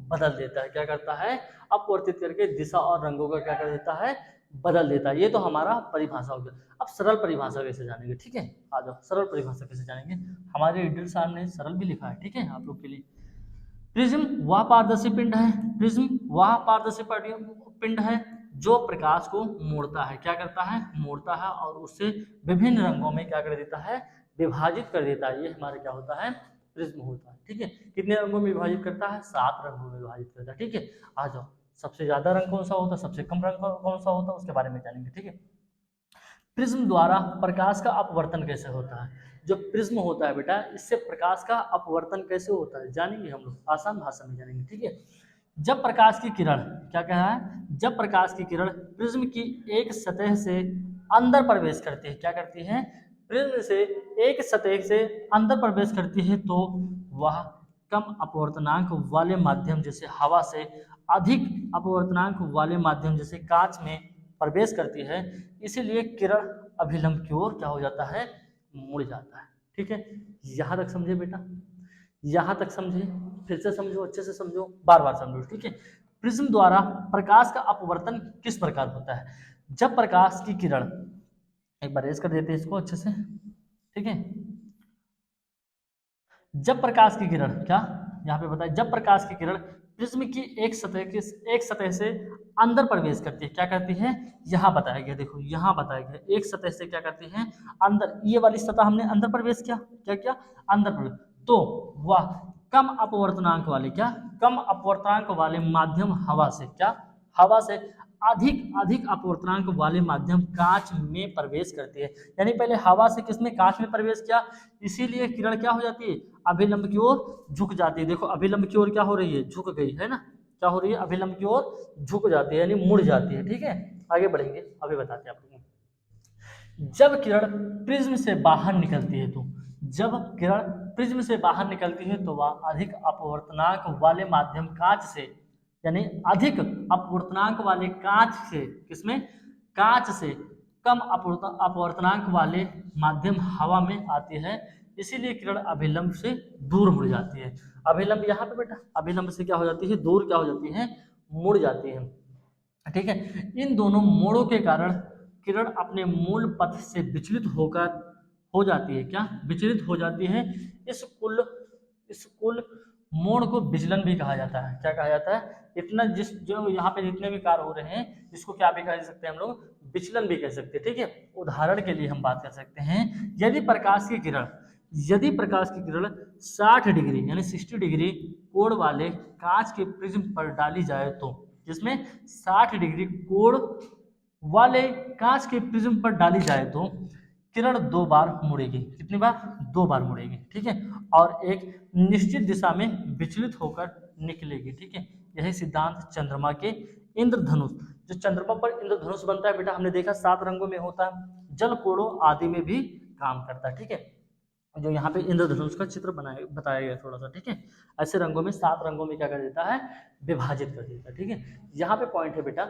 बदल देता है। क्या करता है? अपवर्तित करके दिशा और रंगों का क्या कर देता है? बदल देता है। ये तो हमारा परिभाषा हो गया। अब सरल परिभाषा कैसे जानेंगे? ठीक है, आ जाओ, सरल परिभाषा कैसे जानेंगे? हमारे रीडर साहब ने सरल भी लिखा है। ठीक है, आप लोग के लिए। प्रिज्म वह पारदर्शी पिंड है, प्रिज्म वह पारदर्शी पिंड है जो प्रकाश को मोड़ता है। क्या करता है? मोड़ता है और उससे विभिन्न रंगों में क्या कर देता है? विभाजित कर देता है। ये हमारे क्या होता है? प्रिज्म होता है। ठीक है, कितने रंगों में विभाजित करता है? 7 रंगों में विभाजित करता है। ठीक है, आ जाओ, सबसे ज्यादा रंग कौन सा होता है, सबसे कम रंग कौन सा होता है, उसके बारे में जानेंगे। ठीक है, प्रिज्म द्वारा प्रकाश का अपवर्तन कैसे होता है? जो प्रिज्म होता है बेटा, इससे प्रकाश का अपवर्तन कैसे होता है जानेंगे हम लोग, आसान भाषा में जानेंगे। ठीक है, जब प्रकाश की किरण, क्या कहा है? जब प्रकाश की किरण प्रिज्म की एक सतह से अंदर प्रवेश करती है, क्या करती है? प्रिज्म से एक सतह से अंदर प्रवेश करती है तो वह कम अपवर्तनांक वाले माध्यम जैसे हवा से अधिक अपवर्तनांक वाले माध्यम जैसे कांच में प्रवेश करती है, इसीलिए किरण अभिलंब की ओर क्या हो जाता है? मुड़ जाता है। ठीक है, यहाँ तक समझे बेटा? यहाँ तक समझे? फिर से समझो, अच्छे से समझो, बार बार समझो। ठीक है, प्रिज्म द्वारा प्रकाश का अपवर्तन किस प्रकार होता है? जब प्रकाश की किरण, एक बार रेस कर देते हैं इसको अच्छे से। ठीक है, जब प्रकाश की किरण, क्या यहाँ पे बताए, जब प्रकाश की किरण प्रिज्म की एक सतह से अंदर प्रवेश करती है, क्या करती है, यहाँ बताया गया, देखो यहाँ बताया गया, एक सतह से क्या करती है, अंदर, ये वाली सतह हमने अंदर प्रवेश किया, क्या किया, अंदर प्रवेश, तो वह कम अपवर्तनांक वाले, क्या, कम अपवर्तनांक वाले माध्यम हवा से, क्या, हवा से अधिक अधिक अपवर्तनांक वाले माध्यम कांच में प्रवेश करती है। यानी पहले हवा से किसमें, कांच में प्रवेश किया, इसीलिए किरण क्या हो जाती है, अभिलंब की ओर झुक जाती है। देखो अभिलंब की ओर क्या हो रही है, झुक गई है ना, क्या हो रही है, अभिलंब की ओर झुक जाती है, यानी मुड़ जाती है। ठीक है, आगे बढ़ेंगे, अभी बताते हैं आप लोगों को। जब किरण प्रिज्म से बाहर निकलती है तो, जब किरण प्रिज्म से बाहर निकलती है तो वह अधिक अपवर्तनांक वाले माध्यम कांच से, यानी अधिक अपवर्तनांक वाले कांच से, किसमें, कांच से कम अपवर्तनांक वाले माध्यम हवा में आती है, इसीलिए किरण अभिलंब से दूर मुड़ जाती है। अभिलंब यहाँ पे बेटा, अभिलंब से क्या हो जाती है, दूर क्या हो जाती है, मुड़ जाती है। ठीक है, इन दोनों मोड़ों के कारण किरण अपने मूल पथ से विचलित होकर हो जाती है, क्या, विचलित हो जाती है। इस कुल मोड़ को विचलन भी कहा जाता है, क्या कहा जाता है, इतना जिस जो यहाँ पे जितने भी कार्य हो रहे हैं, इसको क्या भी कह सकते हैं हम लोग, विचलन भी कह सकते हैं। ठीक है, उदाहरण के लिए हम बात कर सकते हैं, यदि प्रकाश की किरण, यदि प्रकाश की किरण 60 डिग्री यानी 60 डिग्री कोण वाले कांच के प्रिज्म पर डाली जाए तो, जिसमें 60 डिग्री कोण वाले कांच के प्रिज्म पर डाली जाए तो किरण 2 बार मुड़ेगी, कितनी बार, 2 बार मुड़ेगी। ठीक है, और एक निश्चित दिशा में विचलित होकर निकलेगी। ठीक है, यही सिद्धांत चंद्रमा के इंद्रधनुष, जो चंद्रमा पर इंद्रधनुष बनता है बेटा, हमने देखा 7 रंगों में होता है, जल कोड़ों आदि में भी काम करता है। ठीक है, जो यहाँ पे इंद्रधनुष का चित्र बनाया बताया गया थोड़ा सा। ठीक है, ऐसे रंगों में, 7 रंगों में क्या कर देता है, विभाजित कर देता है। ठीक है, यहाँ पे पॉइंट है बेटा,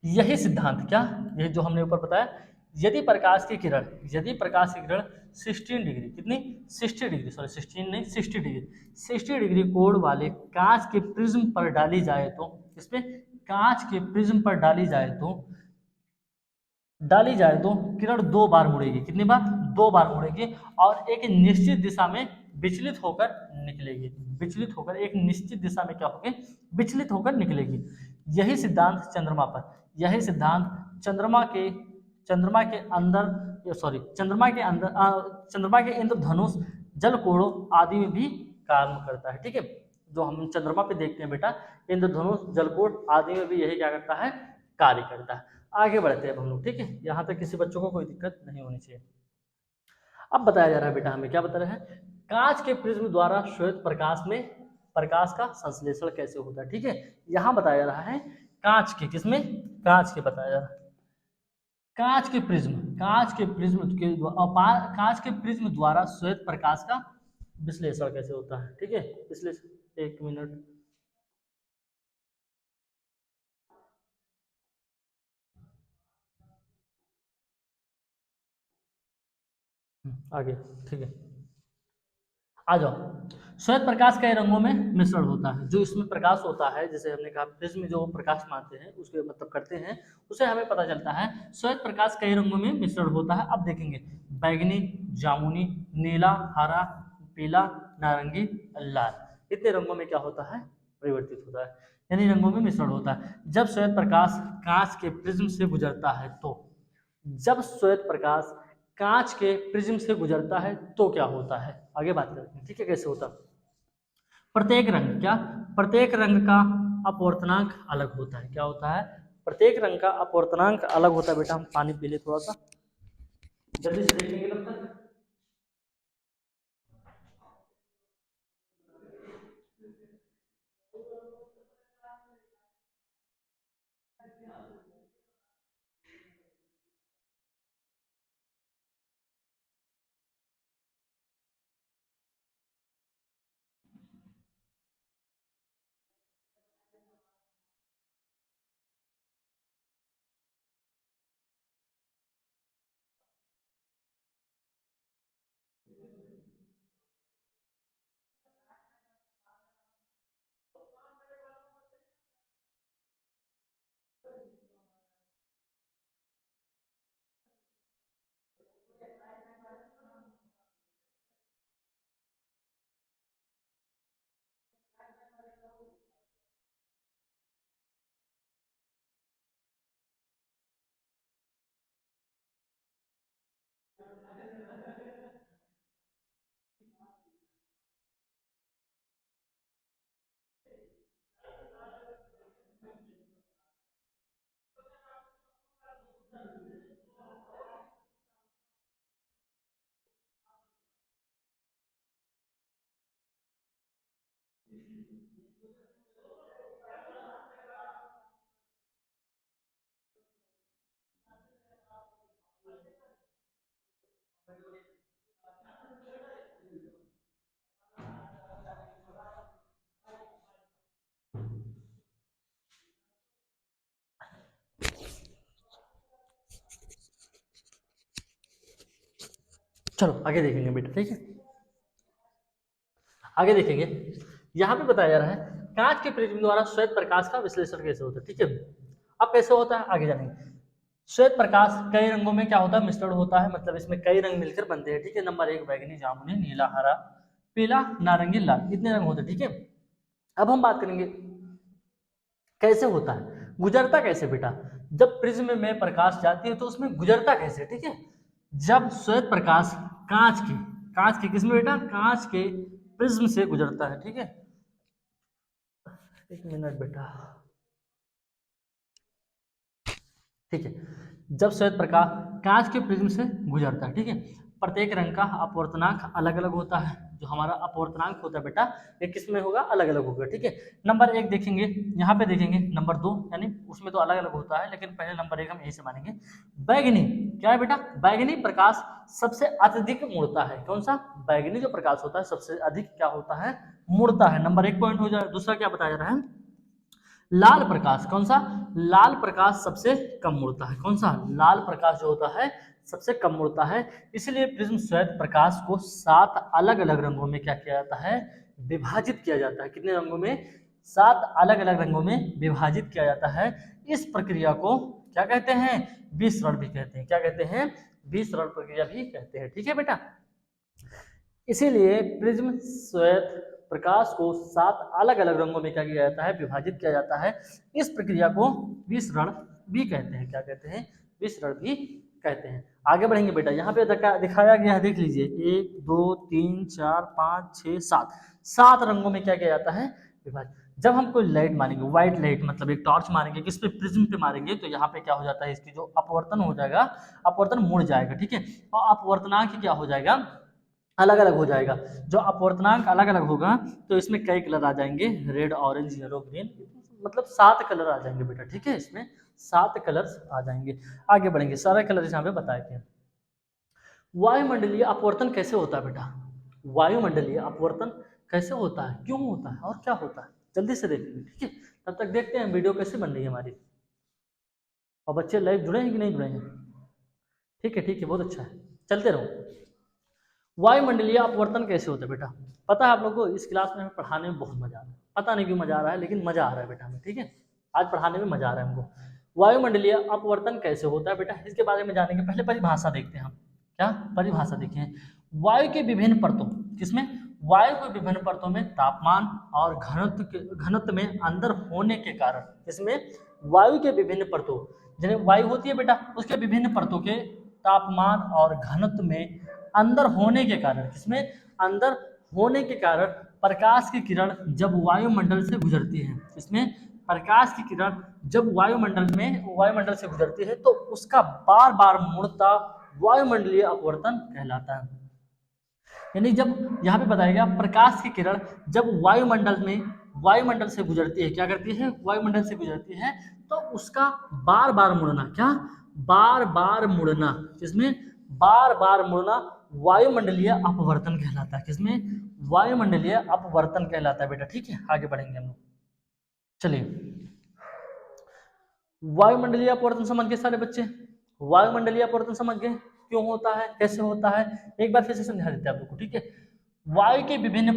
यही सिद्धांत, क्या, ये जो हमने ऊपर बताया, यदि प्रकाश की किरण, यदि प्रकाश की किरण 16 डिग्री, कितनी, 60 डिग्री, सॉरी 16 नहीं, 60 डिग्री, 60 डिग्री कोण वाले कांच के प्रिज्म पर डाली जाए तो, इसमें कांच के प्रिज्म पर डाली जाए तो किरण 2 बार मुड़ेगी, कितनी बार, 2 बार मुड़ेगी, और एक निश्चित दिशा में विचलित होकर निकलेगी, विचलित होकर, एक निश्चित दिशा में क्या होगी, विचलित होकर निकलेगी। यही सिद्धांत चंद्रमा पर, यही सिद्धांत चंद्रमा के अंदर, सॉरी चंद्रमा के इंद्रधनुष, जलकोणों आदि में भी काम करता है। ठीक है, जो हम चंद्रमा पे देखते हैं बेटा, इंद्रधनुष, जलकोण आदि में भी यही क्या करता है, कार्य करता है। आगे बढ़ते हैं अब हम लोग। ठीक है, यहाँ तक किसी बच्चों को कोई दिक्कत नहीं होनी चाहिए। अब बताया जा रहा है बेटा, हमें क्या बता रहा है, कांच के प्रिज्म द्वारा श्वेत प्रकाश में प्रकाश का संश्लेषण कैसे होता है। ठीक है, यहाँ बताया जा रहा है कांच के, किसमें, कांच के बताया जा रहा है, कांच के प्रिज्म द्वारा श्वेत प्रकाश का विश्लेषण कैसे होता है। ठीक है, विश्लेषण, एक मिनट, आगे, ठीक है, आ जाओ। श्वेत प्रकाश कई रंगों में मिश्रण होता है, जो इसमें प्रकाश होता है, जैसे हमने कहा प्रिज्म जो प्रकाश मानते हैं, उसके मतलब करते हैं, उसे हमें पता चलता है श्वेत प्रकाश कई रंगों में मिश्रण होता है। अब देखेंगे, बैगनी, जामुनी, नीला, हरा, पीला, नारंगी, लाल, इतने रंगों में क्या होता है, परिवर्तित होता है, यानी रंगों में मिश्रण होता है। जब श्वेत प्रकाश कांच के प्रिज्म से गुजरता है तो, जब श्वेत प्रकाश कांच के प्रिज्म से गुजरता है तो क्या होता है, आगे बात करते हैं। ठीक है, कैसे होता है, प्रत्येक रंग, क्या, प्रत्येक रंग का अपवर्तनांक अलग होता है, क्या होता है, प्रत्येक रंग का अपवर्तनांक अलग होता है। बेटा हम पानी पी ले थोड़ा सा, जल्दी से देखेंगे तब तक। चलो आगे देखेंगे बेटा, ठीक है। आगे देखेंगे, यहाँ पे बताया जा रहा है कांच के प्रिज्म द्वारा श्वेत प्रकाश का विश्लेषण कैसे होता है, ठीक है। अब कैसे होता है आगे जानेंगे। श्वेत प्रकाश कई रंगों में क्या होता है, मिश्रण होता है, मतलब इसमें कई रंग मिलकर बनते हैं, ठीक है। नंबर 1 बैगनी, जामुनी, नीला, हरा, पीला, नारंगी, लाल, इतने रंग होते हैं, ठीक है। अब हम बात करेंगे कैसे होता है, गुजरता कैसे बेटा। जब प्रिज्म में प्रकाश जाती है तो उसमें गुजरता कैसे, ठीक है। जब श्वेत प्रकाश कांच के किसमें बेटा, कांच के प्रिज्म से गुजरता है, ठीक है। एक मिनट बेटा, ठीक है। जब श्वेत प्रकाश कांच के प्रिज्म से गुजरता है, ठीक है, प्रत्येक रंग का अपवर्तनांक अलग अलग होता है। जो हमारा अपवर्तनांक होता है बेटा, ये किसमें होगा, अलग अलग होगा, ठीक है। नंबर 1 देखेंगे, यहाँ पे देखेंगे नंबर 2, यानी उसमें तो अलग अलग होता है, लेकिन पहले नंबर 1 हम यही से मानेंगे। बैगनी क्या है बेटा, बैगनी प्रकाश सबसे अत्यधिक मुड़ता है। कौन सा, बैगनी जो प्रकाश होता है सबसे अधिक क्या होता है, मुड़ता है। नंबर 1 पॉइंट हो जाए। दूसरा क्या बताया जा रहा है, लाल प्रकाश, कौन सा, लाल प्रकाश सबसे कम मुड़ता है। कौन सा, लाल प्रकाश जो होता है सबसे कम मुड़ता है। इसलिए प्रिज्म श्वेत प्रकाश को 7 अलग अलग रंगों में क्या किया जाता है, विभाजित किया जाता है। कितने रंगों में, 7 अलग अलग रंगों में विभाजित किया जाता है। इस प्रक्रिया को क्या कहते हैं, विसरण भी कहते हैं। क्या कहते हैं, विसरण प्रक्रिया भी कहते हैं, ठीक है बेटा। इसीलिए प्रिज्म श्वेत प्रकाश को 7 अलग अलग रंगों में क्या किया जाता है, विभाजित किया जाता है। इस प्रक्रिया को विसरण भी कहते हैं। क्या कहते हैं, विसरण भी कहते हैं। आगे बढ़ेंगे बेटा, यहाँ पे दिखाया गया है, देख लीजिए, 1 2 3 4 5 6 7 7 रंगों में क्या किया जाता है, विभाजित। जब हम कोई लाइट मारेंगे, व्हाइट लाइट, मतलब एक टॉर्च मारेंगे, किस पे, प्रिज्म पे मारेंगे, तो यहाँ पे क्या हो जाता है, इसकी जो अपवर्तन हो जाएगा, अपवर्तन मुड़ जाएगा, ठीक है। और अपवर्तनांक क्या हो जाएगा, अलग अलग हो जाएगा। जो अपवर्तनांक अलग अलग होगा तो इसमें कई कलर आ जाएंगे, रेड, ऑरेंज, येलो, ग्रीन, मतलब 7 कलर आ जाएंगे बेटा, ठीक है। इसमें 7 कलर्स आ जाएंगे। आगे बढ़ेंगे, सारे कलर यहाँ पे बताए गए। वायुमंडलीय अपवर्तन कैसे होता है बेटा, वायुमंडलीय अपवर्तन कैसे होता है, क्यों होता है और क्या होता है, जल्दी से देखेंगे, ठीक है। तब तक देखते हैं वीडियो कैसे बन रही है हमारी, और बच्चे लाइव जुड़े हैं कि नहीं जुड़े हैं, ठीक है, ठीक है, बहुत अच्छा है, चलते रहो। वायुमंडलीय अपवर्तन कैसे होता है बेटा, पता है आप लोगों को, इस क्लास में हमें पढ़ाने में बहुत मजा आ रहा है, पता नहीं क्यों मजा आ रहा है, लेकिन मजा आ रहा है बेटा हमें, ठीक है। आज पढ़ाने में मजा आ रहा है हमको। वायुमंडलीय अपवर्तन कैसे होता है बेटा, इसके बारे में जानेंगे। पहले परिभाषा देखते हैं हम, क्या परिभाषा देखें। वायु के विभिन्न परतों, किसमें, वायु के विभिन्न परतों में तापमान और घनत्व में अंतर होने के कारण, किसमें, वायु के विभिन्न परतों, जैसे वायु होती है बेटा, उसके विभिन्न परतों के तापमान और घनत्व में अंदर होने के कारण, किसमें, अंदर होने के कारण प्रकाश की किरण जब वायुमंडल से गुजरती है, इसमें प्रकाश की किरण जब वायुमंडल से गुजरती है तो उसका बार बार मुड़ता वायुमंडलीय अपवर्तन कहलाता है। यानी जब यहाँ पे बताया गया, प्रकाश की किरण जब वायुमंडल से गुजरती है, क्या करती है, वायुमंडल से गुजरती है, तो उसका बार बार मुड़ना, क्या, बार बार मुड़ना, किसमें, बार बार मुड़ना वायुमंडलीय अपवर्तन कहलाता है। किसमें, वायुमंडलीय अपवर्तन कहलाता है बेटा, ठीक है। आगे बढ़ेंगे हम लोग, चलिए। वायुमंडलीय अपवर्तन समझ गए सारे बच्चे, वायुमंडलीय अपवर्तन समझ गए, क्यों होता है, कैसे होता है, एक बार फिर से समझा देते हैं आप लोग को, ठीक है। वायु के विभिन्न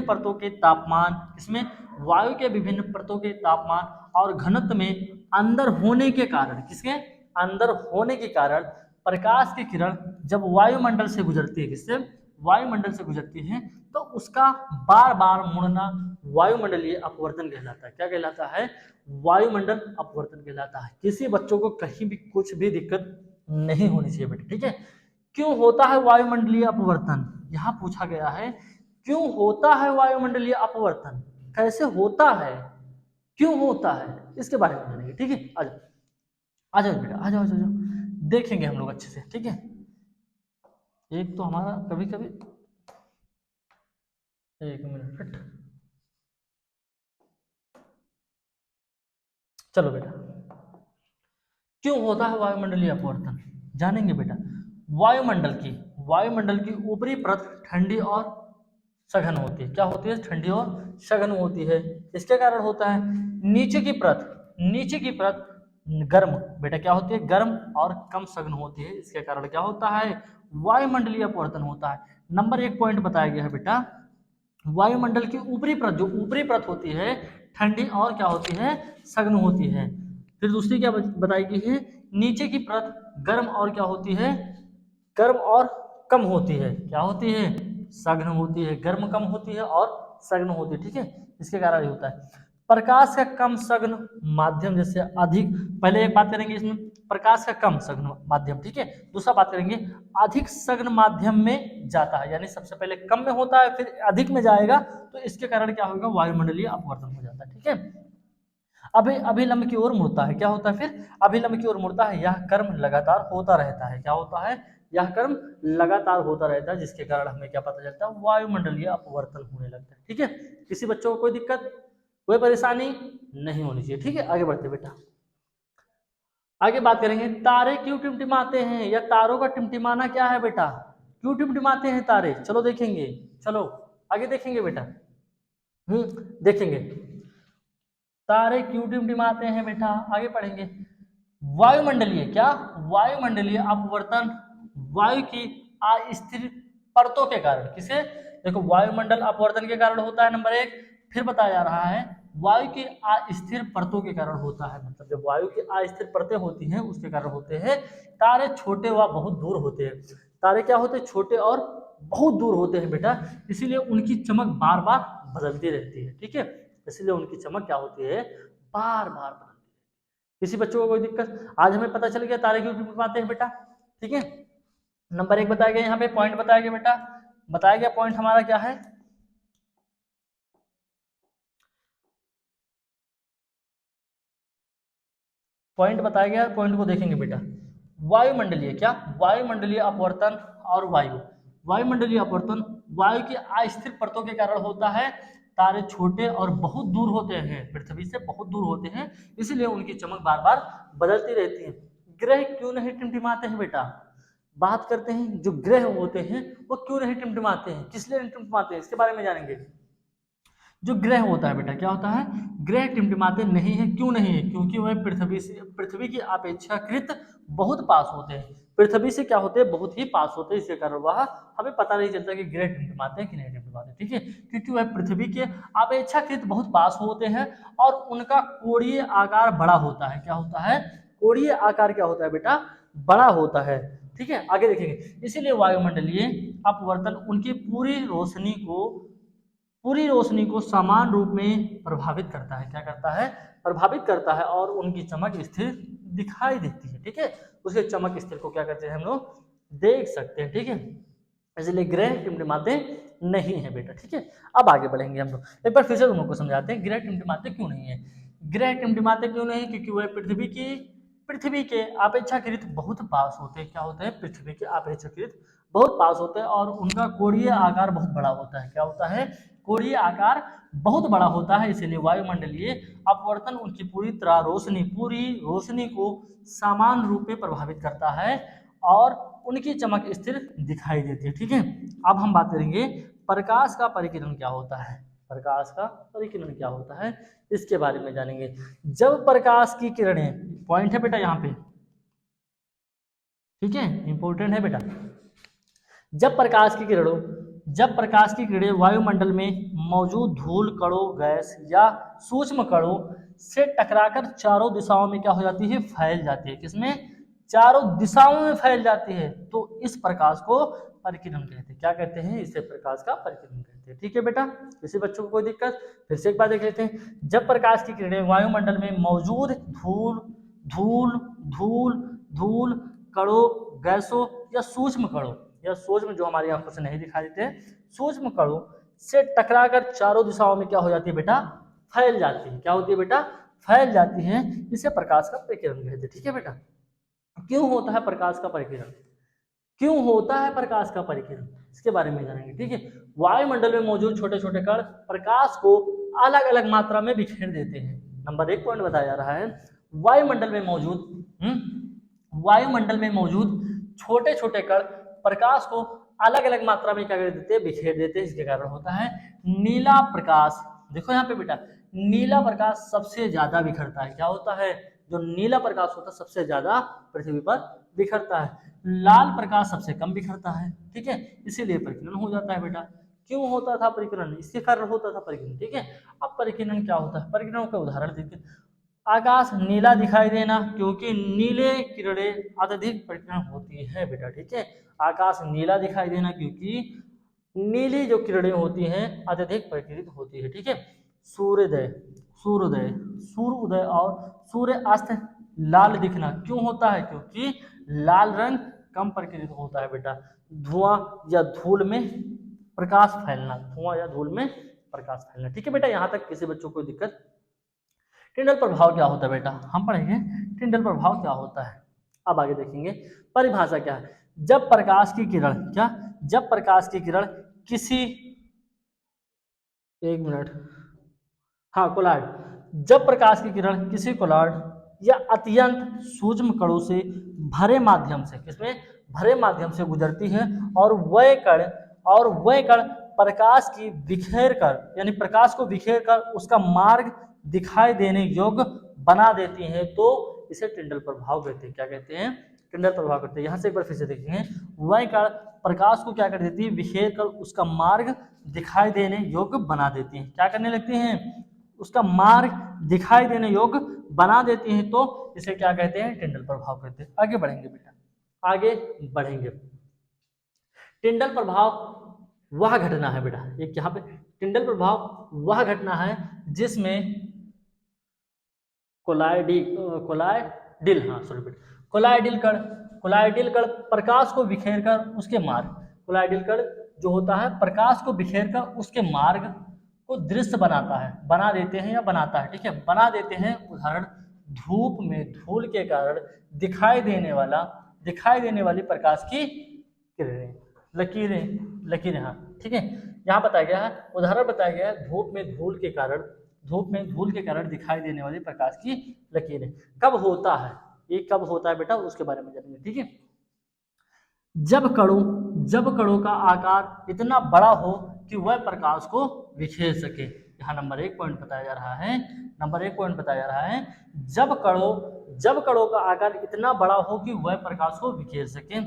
परतों के तापमान, इसमें वायु के विभिन्न परतों के तापमान और घनत्व में अंदर होने के कारण, किसके, अंदर होने के कारण प्रकाश की किरण जब वायुमंडल से गुजरती है, किससे, वायुमंडल से गुजरती है, तो उसका बार बार मुड़ना वायुमंडलीय अपवर्तन कहलाता है। क्या कहलाता है, वायुमंडल अपवर्तन कहलाता है। किसी बच्चों को कहीं भी कुछ भी दिक्कत नहीं होनी चाहिए बेटा, ठीक है। क्यों होता है वायुमंडलीय अपवर्तन, यहाँ पूछा गया है, क्यों होता है वायुमंडलीय अपवर्तन, कैसे होता है, क्यों होता है, इसके बारे में जानेंगे, ठीक है। आ जाओ, आ जाओ बेटा, आ जाओ, आ जाओ, देखेंगे हम लोग अच्छे से, ठीक है। एक तो हमारा कभी कभी, एक मिनट, चलो बेटा, क्यों होता है वायुमंडलीय अपवर्तन, जानेंगे बेटा। वायुमंडल की ऊपरी परत ठंडी और सघन होती है, क्या होती है, ठंडी और सघन होती है। इसके कारण होता है नीचे की परत गर्म, बेटा क्या होती है, गर्म और कम सघन होती है। इसके कारण क्या होता है, वायुमंडलीय अपवर्तन होता है। नंबर 1 पॉइंट बताया गया है बेटा, वायुमंडल की ऊपरी परत, जो ऊपरी परत होती है ठंडी और क्या होती है, सघन होती है। फिर दूसरी क्या बताई गई है, नीचे की परत गर्म और क्या होती है, गर्म और कम होती है। क्या होती है, सघन होती है। गर्म कम होती है और सघन होती है, ठीक है। इसके कारण ये होता है। प्रकाश का कम सघन माध्यम जैसे अधिक, पहले एक बात करेंगे इसमें, प्रकाश का कम सघन माध्यम, ठीक है। दूसरा बात करेंगे अधिक सघन माध्यम में जाता है, यानी सबसे पहले कम में होता है फिर अधिक में जाएगा, तो इसके कारण क्या होगा, वायुमंडलीय अपवर्तन हो जाता है, ठीक है। अभिलंब की ओर मुड़ता है, क्या होता है फिर, अभिलंब की ओर मुड़ता है। यह कर्म लगातार होता रहता है, क्या होता है, यह कर्म लगातार होता रहता है, जिसके कारण हमें क्या पता चलता है, वायुमंडलीय अपवर्तन होने लगता है, ठीक है। किसी बच्चों को कोई दिक्कत, कोई परेशानी नहीं होनी चाहिए, ठीक है। आगे बढ़ते बेटा, आगे बात करेंगे तारे क्यों टिमटिमाते हैं, या तारों का टिमटिमाना क्या है बेटा, क्यों टिमटिमाते हैं तारे, चलो देखेंगे, चलो आगे देखेंगे बेटा। देखेंगे तारे क्यों टिमटिमाते हैं बेटा, आगे पढ़ेंगे। वायुमंडलीय क्या, वायुमंडलीय अपवर्तन वायु की अस्थिर परतों के कारण, किसे, देखो वायुमंडल अपवर्तन के कारण होता है नंबर 1। फिर बताया जा रहा है वायु की अस्थिर परतों के कारण होता है, मतलब जब वायु की अस्थिर परतें होती हैं उसके कारण होते हैं। तारे छोटे व बहुत दूर होते हैं, तारे क्या होते हैं, छोटे और बहुत दूर होते हैं बेटा, इसीलिए उनकी चमक बार बार बदलती रहती है, ठीक है। इसलिए उनकी चमक क्या होती है, बार बार बदलती है। किसी बच्चों को कोई दिक्कत, आज हमें पता चल गया तारे क्यों टिमटिमाते हैं बेटा, ठीक है। नंबर 1 बताया गया, यहाँ पे पॉइंट बताया गया बेटा, बताया गया पॉइंट हमारा क्या है, पॉइंट बताया गया, पॉइंट को देखेंगे बेटा। वायुमंडलीय क्या, वायुमंडलीय अपवर्तन और वायु, वायुमंडलीय अपवर्तन वायु की अस्थिर परतों के कारण होता है। तारे छोटे और बहुत दूर होते हैं, पृथ्वी से बहुत दूर होते हैं, इसलिए उनकी चमक बार बार बदलती रहती है। ग्रह क्यों नहीं टिमटिमाते हैं बेटा, बात करते हैं, जो ग्रह होते हैं वो क्यों नहीं टिमटिमाते हैं, किस लिए नहीं टिमटिमाते हैं, इसके बारे में जानेंगे। जो ग्रह होता है बेटा, क्या होता है, ग्रह टिमटिमाते नहीं है, क्यों नहीं है, क्योंकि वह पृथ्वी की अपेक्षाकृत बहुत पास होते हैं, पृथ्वी से क्या होते हैं, बहुत ही पास होते हैं, इसके कारण वह हमें पता नहीं चलता कि ग्रह टिमटिमाते हैं कि नहीं टिमटिमाते, ठीक है। क्योंकि वह पृथ्वी के अपेक्षाकृत बहुत पास होते हैं और उनका कोणीय आकार बड़ा होता है, क्या होता है, कोणीय आकार क्या होता है बेटा, बड़ा होता है, ठीक है। आगे देखेंगे, इसीलिए वायुमंडलीय अपवर्तन उनकी पूरी रोशनी को समान रूप में प्रभावित करता है, क्या करता है, प्रभावित करता है, और उनकी चमक स्थिर दिखाई देती है, ठीक है। उसके चमक स्थिर को क्या करते हैं हम लोग, देख सकते हैं, ठीक है। इसलिए ग्रह टिमटिमाते नहीं है बेटा, ठीक है। अब आगे बढ़ेंगे हम लोग, एक बार फिर से तुम लोग को समझाते हैं ग्रह टिमटिमाते क्यों नहीं है। ग्रह टिमटिमाते क्यों नहीं, क्योंकि वह पृथ्वी के अपेक्षाकृत बहुत पास होते हैं, क्या होते हैं, पृथ्वी के अपेक्षाकृत बहुत पास होते हैं, और उनका कोणीय आकार बहुत बड़ा होता है, क्या होता है, कोणीय आकार बहुत बड़ा होता है, इसीलिए वायुमंडलीय अपवर्तन उनकी पूरी रोशनी को समान रूप में प्रभावित करता है और उनकी चमक स्थिर दिखाई देती है, ठीक है। अब हम बात करेंगे प्रकाश का परिकिरण क्या होता है, प्रकाश का परिकिरण क्या होता है, इसके बारे में जानेंगे। जब प्रकाश की किरणें, पॉइंट है बेटा यहाँ पे, ठीक है, इंपॉर्टेंट है बेटा। जब प्रकाश की किरणें वायुमंडल में मौजूद धूल कणों, गैस या सूक्ष्म कणों से टकराकर चारों दिशाओं में क्या हो जाती है, फैल जाती है, किसमें, चारों दिशाओं में फैल जाती है, तो इस प्रकाश को परिकिरण कहते हैं, क्या कहते हैं, इसे प्रकाश का परिकिरण कहते हैं, ठीक है बेटा। किसी बच्चों को कोई दिक्कत, फिर से एक बार देख लेते हैं। जब प्रकाश की किरणें वायुमंडल में मौजूद धूल धूल धूल धूल कणों, गैसों या सूक्ष्म कणों, या सूक्ष्म जो हमारी आंखों से नहीं दिखाई देते, सूक्ष्म कणों से टकराकर चारों दिशाओं में क्या हो जाती है बेटा, फैल जाती है, क्या होती है बेटा, फैल जाती है, इसे प्रकाश का परिकिरण कहते हैं, ठीक है बेटा। क्यों होता है प्रकाश का परिकिरण, क्यों होता है प्रकाश का परिकिरण, इसके बारे में जानेंगे, ठीक है। वायुमंडल में मौजूद छोटे छोटे कण प्रकाश को अलग अलग मात्रा में बिखेर देते हैं। नंबर 1 पॉइंट बताया जा रहा है, वायुमंडल में मौजूद छोटे छोटे कण प्रकाश को अलग अलग मात्रा में क्या कर देते हैं, बिखेर देते हैं, इसके कारण होता है नीला प्रकाश। देखो यहाँ पे बेटा, नीला प्रकाश सबसे ज्यादा बिखरता है। क्या होता है? जो नीला प्रकाश होता है सबसे ज्यादा पृथ्वी पर बिखरता है। लाल प्रकाश सबसे कम बिखरता है, ठीक है, इसीलिए परिकिरण हो जाता है बेटा। क्यों होता था परिकिरण? इसके कारण होता था परिकिरण, ठीक है। अब परिकिरण क्या होता है? परिकिरणों का उदाहरण देखिए। आकाश नीला दिखाई देना, क्योंकि नीले किरणें अत्यधिक परिकिरण होती है बेटा, ठीक है। आकाश नीला दिखाई देना क्योंकि नीली जो किरणें होती हैं अत्यधिक परिकिरित होती है, ठीक है। सूर्योदय, सूर्योदय, सूर्योदय और सूर्य अस्त लाल दिखना क्यों होता है? क्योंकि लाल रंग कम परिकिरित होता है बेटा। धुआं या धूल में प्रकाश फैलना, धुआं या धूल में प्रकाश फैलना, ठीक है बेटा। यहां तक किसी बच्चों को दिक्कत? टिंडल प्रभाव क्या होता है बेटा? हम पढ़ेंगे टिंडल प्रभाव क्या होता है। अब आगे देखेंगे परिभाषा क्या है। जब प्रकाश की किरण, क्या? जब प्रकाश की किरण किसी, एक मिनट, हाँ, कोलाइड। जब प्रकाश की किरण किसी कोलाइड या अत्यंत सूक्ष्म कणों से भरे माध्यम से, किसमें? भरे माध्यम से गुजरती है, और वह कण प्रकाश की बिखेर कर, यानी प्रकाश को बिखेर कर उसका मार्ग दिखाई देने योग्य बना देती है, तो इसे टिंडल प्रभाव कहते हैं। क्या कहते हैं? टिंडल प्रभाव कहते हैं। यहां से एक बार फिर से देखेंगे। वह कण प्रकाश को क्या कर देती है? बिखेर कर उसका मार्ग दिखाई देने योग्य बना देती है। क्या करने लगती हैं? उसका मार्ग दिखाई देने योग्य बना देती हैं, तो इसे क्या कहते हैं? टिंडल प्रभाव कहते हैं। आगे बढ़ेंगे बेटा, आगे बढ़ेंगे। टिंडल प्रभाव वह घटना है बेटा, एक यहाँ पे टिंडल प्रभाव वह घटना है जिसमें कोलाइडिल, हाँ सॉरी बेटा, कोलाइडिल कण प्रकाश को बिखेर कर उसके मार्ग, कोलाइडिल कण जो होता है प्रकाश को बिखेर कर उसके मार्ग को दृश्य बनाता है, बना देते हैं या बनाता है, ठीक है, बना देते हैं। उदाहरण, धूप में धूल के कारण दिखाई देने वाली प्रकाश की किरणें, लकीरें, हाँ, ठीक है। यहाँ बताया गया है, उदाहरण बताया गया है, धूप में धूल के कारण दिखाई देने वाली प्रकाश की लकीरें। कब होता है ये? कब होता है बेटा? उसके बारे में जानेंगे, ठीक है। जब कणों का आकार इतना बड़ा हो कि वह प्रकाश को बिखेर सके। यहाँ नंबर 1 पॉइंट बताया जा रहा है। जब कणों का आकार इतना बड़ा हो कि वह प्रकाश को बिखेर सके,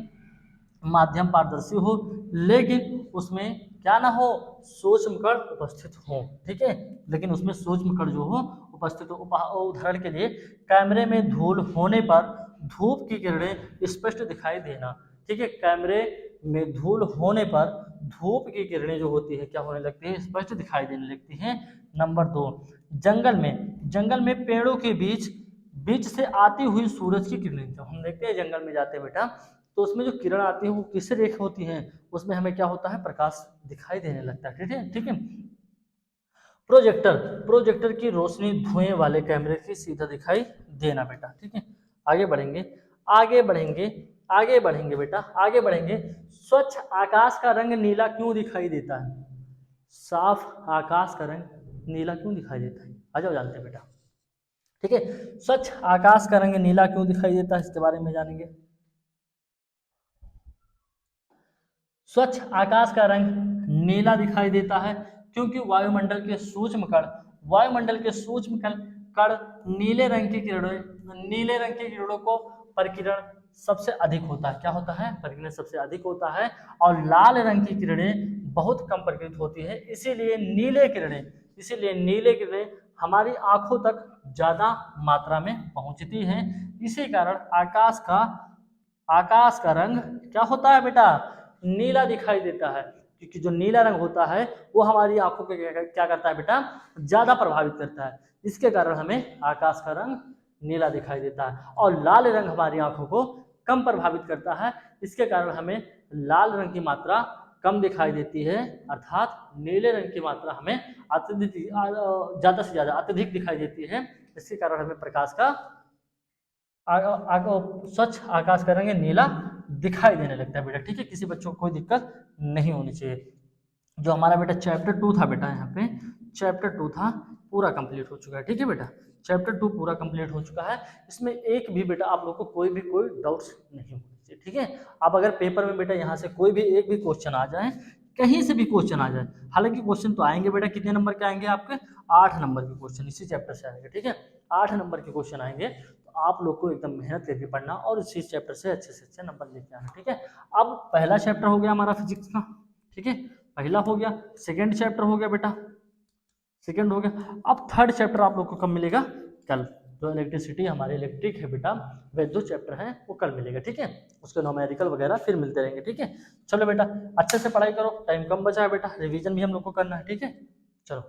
माध्यम पारदर्शी हो, लेकिन उसमें क्या ना हो? सूक्ष्म कण उपस्थित हो, ठीक है, लेकिन उसमें सूक्ष्म कण जो हो उपस्थित हो। उदाहरण के लिए, कैमरे में धूल होने पर धूप की किरणें स्पष्ट दिखाई देना, ठीक है। कैमरे में धूल होने पर धूप की किरणें जो होती है क्या होने लगती है? स्पष्ट दिखाई देने लगती हैं। नंबर 2, जंगल में पेड़ों के बीच से आती हुई सूरज की किरणें, जब हम देखते हैं जंगल में जाते हैं बेटा, तो उसमें जो किरण आती है वो किससे रेख होती है? उसमें हमें क्या होता है? प्रकाश दिखाई देने लगता है, ठीक है। प्रोजेक्टर की रोशनी धुएं वाले कैमरे की सीधा दिखाई देना बेटा, ठीक है। आगे बढ़ेंगे बेटा, आगे बढ़ेंगे। स्वच्छ आकाश का रंग नीला क्यों दिखाई देता है? साफ आकाश का रंग नीला क्यों दिखाई देता है? आ जाओ जानते हैं बेटा, ठीक है। स्वच्छ आकाश का रंग नीला क्यों दिखाई देता है, इसके बारे में जानेंगे। स्वच्छ आकाश का रंग नीला दिखाई देता है क्योंकि वायुमंडल के सूक्ष्म कण नीले रंग की किरणों को परिकिरण सबसे अधिक होता है। क्या होता है? परिकिरण सबसे अधिक होता है, और लाल रंग की किरणें बहुत कम परिकित होती है। इसीलिए नीले किरणें हमारी आंखों तक ज्यादा मात्रा में पहुंचती हैं। इसी कारण आकाश का रंग क्या होता है बेटा? नीला दिखाई देता है, क्योंकि जो नीला रंग होता है वो हमारी आंखों को क्या करता है बेटा? ज्यादा प्रभावित करता है। इसके कारण हमें आकाश का रंग नीला दिखाई देता है, और लाल रंग हमारी आंखों को कम प्रभावित करता है। इसके कारण हमें लाल रंग की मात्रा कम दिखाई देती है, अर्थात नीले रंग की मात्रा हमें ज्यादा से ज्यादा अत्यधिक दिखाई देती है। इसके कारण हमें प्रकाश का स्वच्छ आकाश का रंग नीला दिखाई देने लगता है बेटा, ठीक है। किसी बच्चों को कोई दिक्कत नहीं होनी चाहिए। जो हमारा बेटा चैप्टर 2 था बेटा, यहाँ पे चैप्टर 2 था, पूरा कंप्लीट हो चुका है, ठीक है बेटा। चैप्टर 2 पूरा कंप्लीट हो चुका है। इसमें एक भी बेटा आप लोग को कोई डाउट्स नहीं होने चाहिए, ठीक है। अब अगर पेपर में बेटा यहाँ से कोई भी एक भी क्वेश्चन आ जाए कहीं से भी क्वेश्चन आ जाए। हालांकि क्वेश्चन तो आएंगे बेटा, कितने नंबर के आएंगे आपके, 8 नंबर के क्वेश्चन इसी चैप्टर से आएंगे, ठीक है, 8 नंबर के क्वेश्चन आएंगे। तो आप लोग को एकदम मेहनत करके पढ़ना और इसी चैप्टर से अच्छे नंबर लेके आना, ठीक है। अब पहला चैप्टर हो गया हमारा फिजिक्स का, ठीक है, पहला हो गया। सेकेंड चैप्टर हो गया बेटा, सेकेंड हो गया। अब थर्ड चैप्टर आप लोग को कब मिलेगा, कल। जो इलेक्ट्रिसिटी हमारे इलेक्ट्रिक है बेटा, वह जो चैप्टर है वो कल मिलेगा, ठीक है। उसके न्यूमेरिकल वगैरह फिर मिलते रहेंगे, ठीक है। चलो बेटा अच्छे से पढ़ाई करो, टाइम कम बचा है बेटा, रिवीजन भी हम लोग को करना है, ठीक है। चलो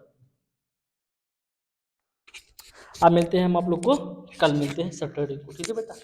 अब मिलते हैं हम आप लोग को, कल मिलते हैं सैटरडे को, ठीक है बेटा।